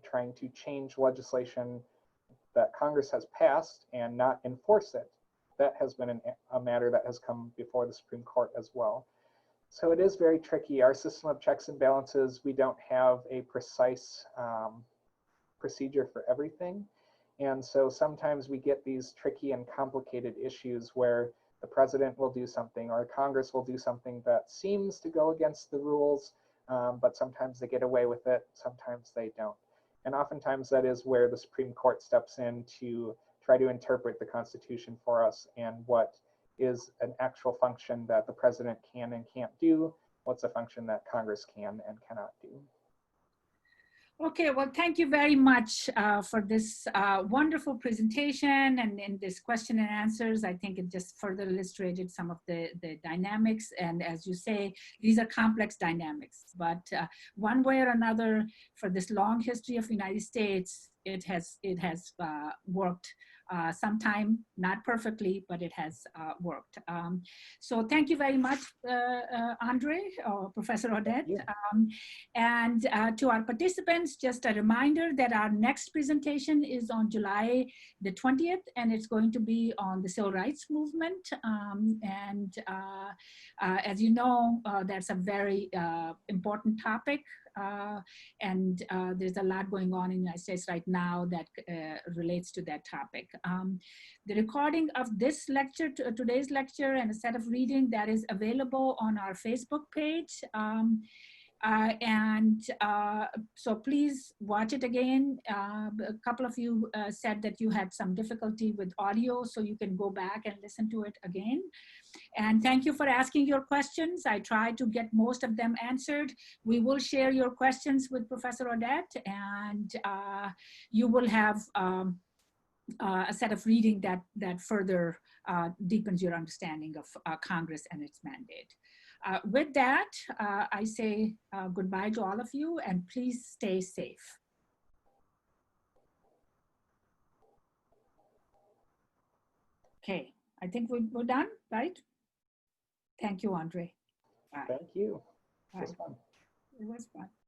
trying to change legislation that Congress has passed and not enforce it, that has been a matter that has come before the Supreme Court as well. So it is very tricky. Our system of checks and balances, we don't have a precise procedure for everything. And so sometimes we get these tricky and complicated issues where the president will do something or Congress will do something that seems to go against the rules, but sometimes they get away with it, sometimes they don't. And oftentimes that is where the Supreme Court steps in to try to interpret the Constitution for us and what is an actual function that the president can and can't do, what's a function that Congress can and cannot do. Okay, well, thank you very much for this wonderful presentation and in this question and answers. I think it just further illustrated some of the dynamics. And as you say, these are complex dynamics, but one way or another, for this long history of the United States, it has worked sometime, not perfectly, but it has worked. So thank you very much, Andre, or Professor Audette. And to our participants, just a reminder that our next presentation is on July the 20th, and it's going to be on the civil rights movement. As you know, that's a very important topic. And there's a lot going on in the United States right now that relates to that topic. The recording of this lecture, today's lecture, and a set of reading that is available on our Facebook page. So please watch it again. A couple of you said that you had some difficulty with audio, so you can go back and listen to it again. And thank you for asking your questions. I tried to get most of them answered. We will share your questions with Professor Audette, and you will have a set of reading that further deepens your understanding of Congress and its mandate. With that, I say goodbye to all of you, and please stay safe. Okay, I think we're done, right? Thank you, Andre. Bye. Thank you. Bye. It was fun. It was fun.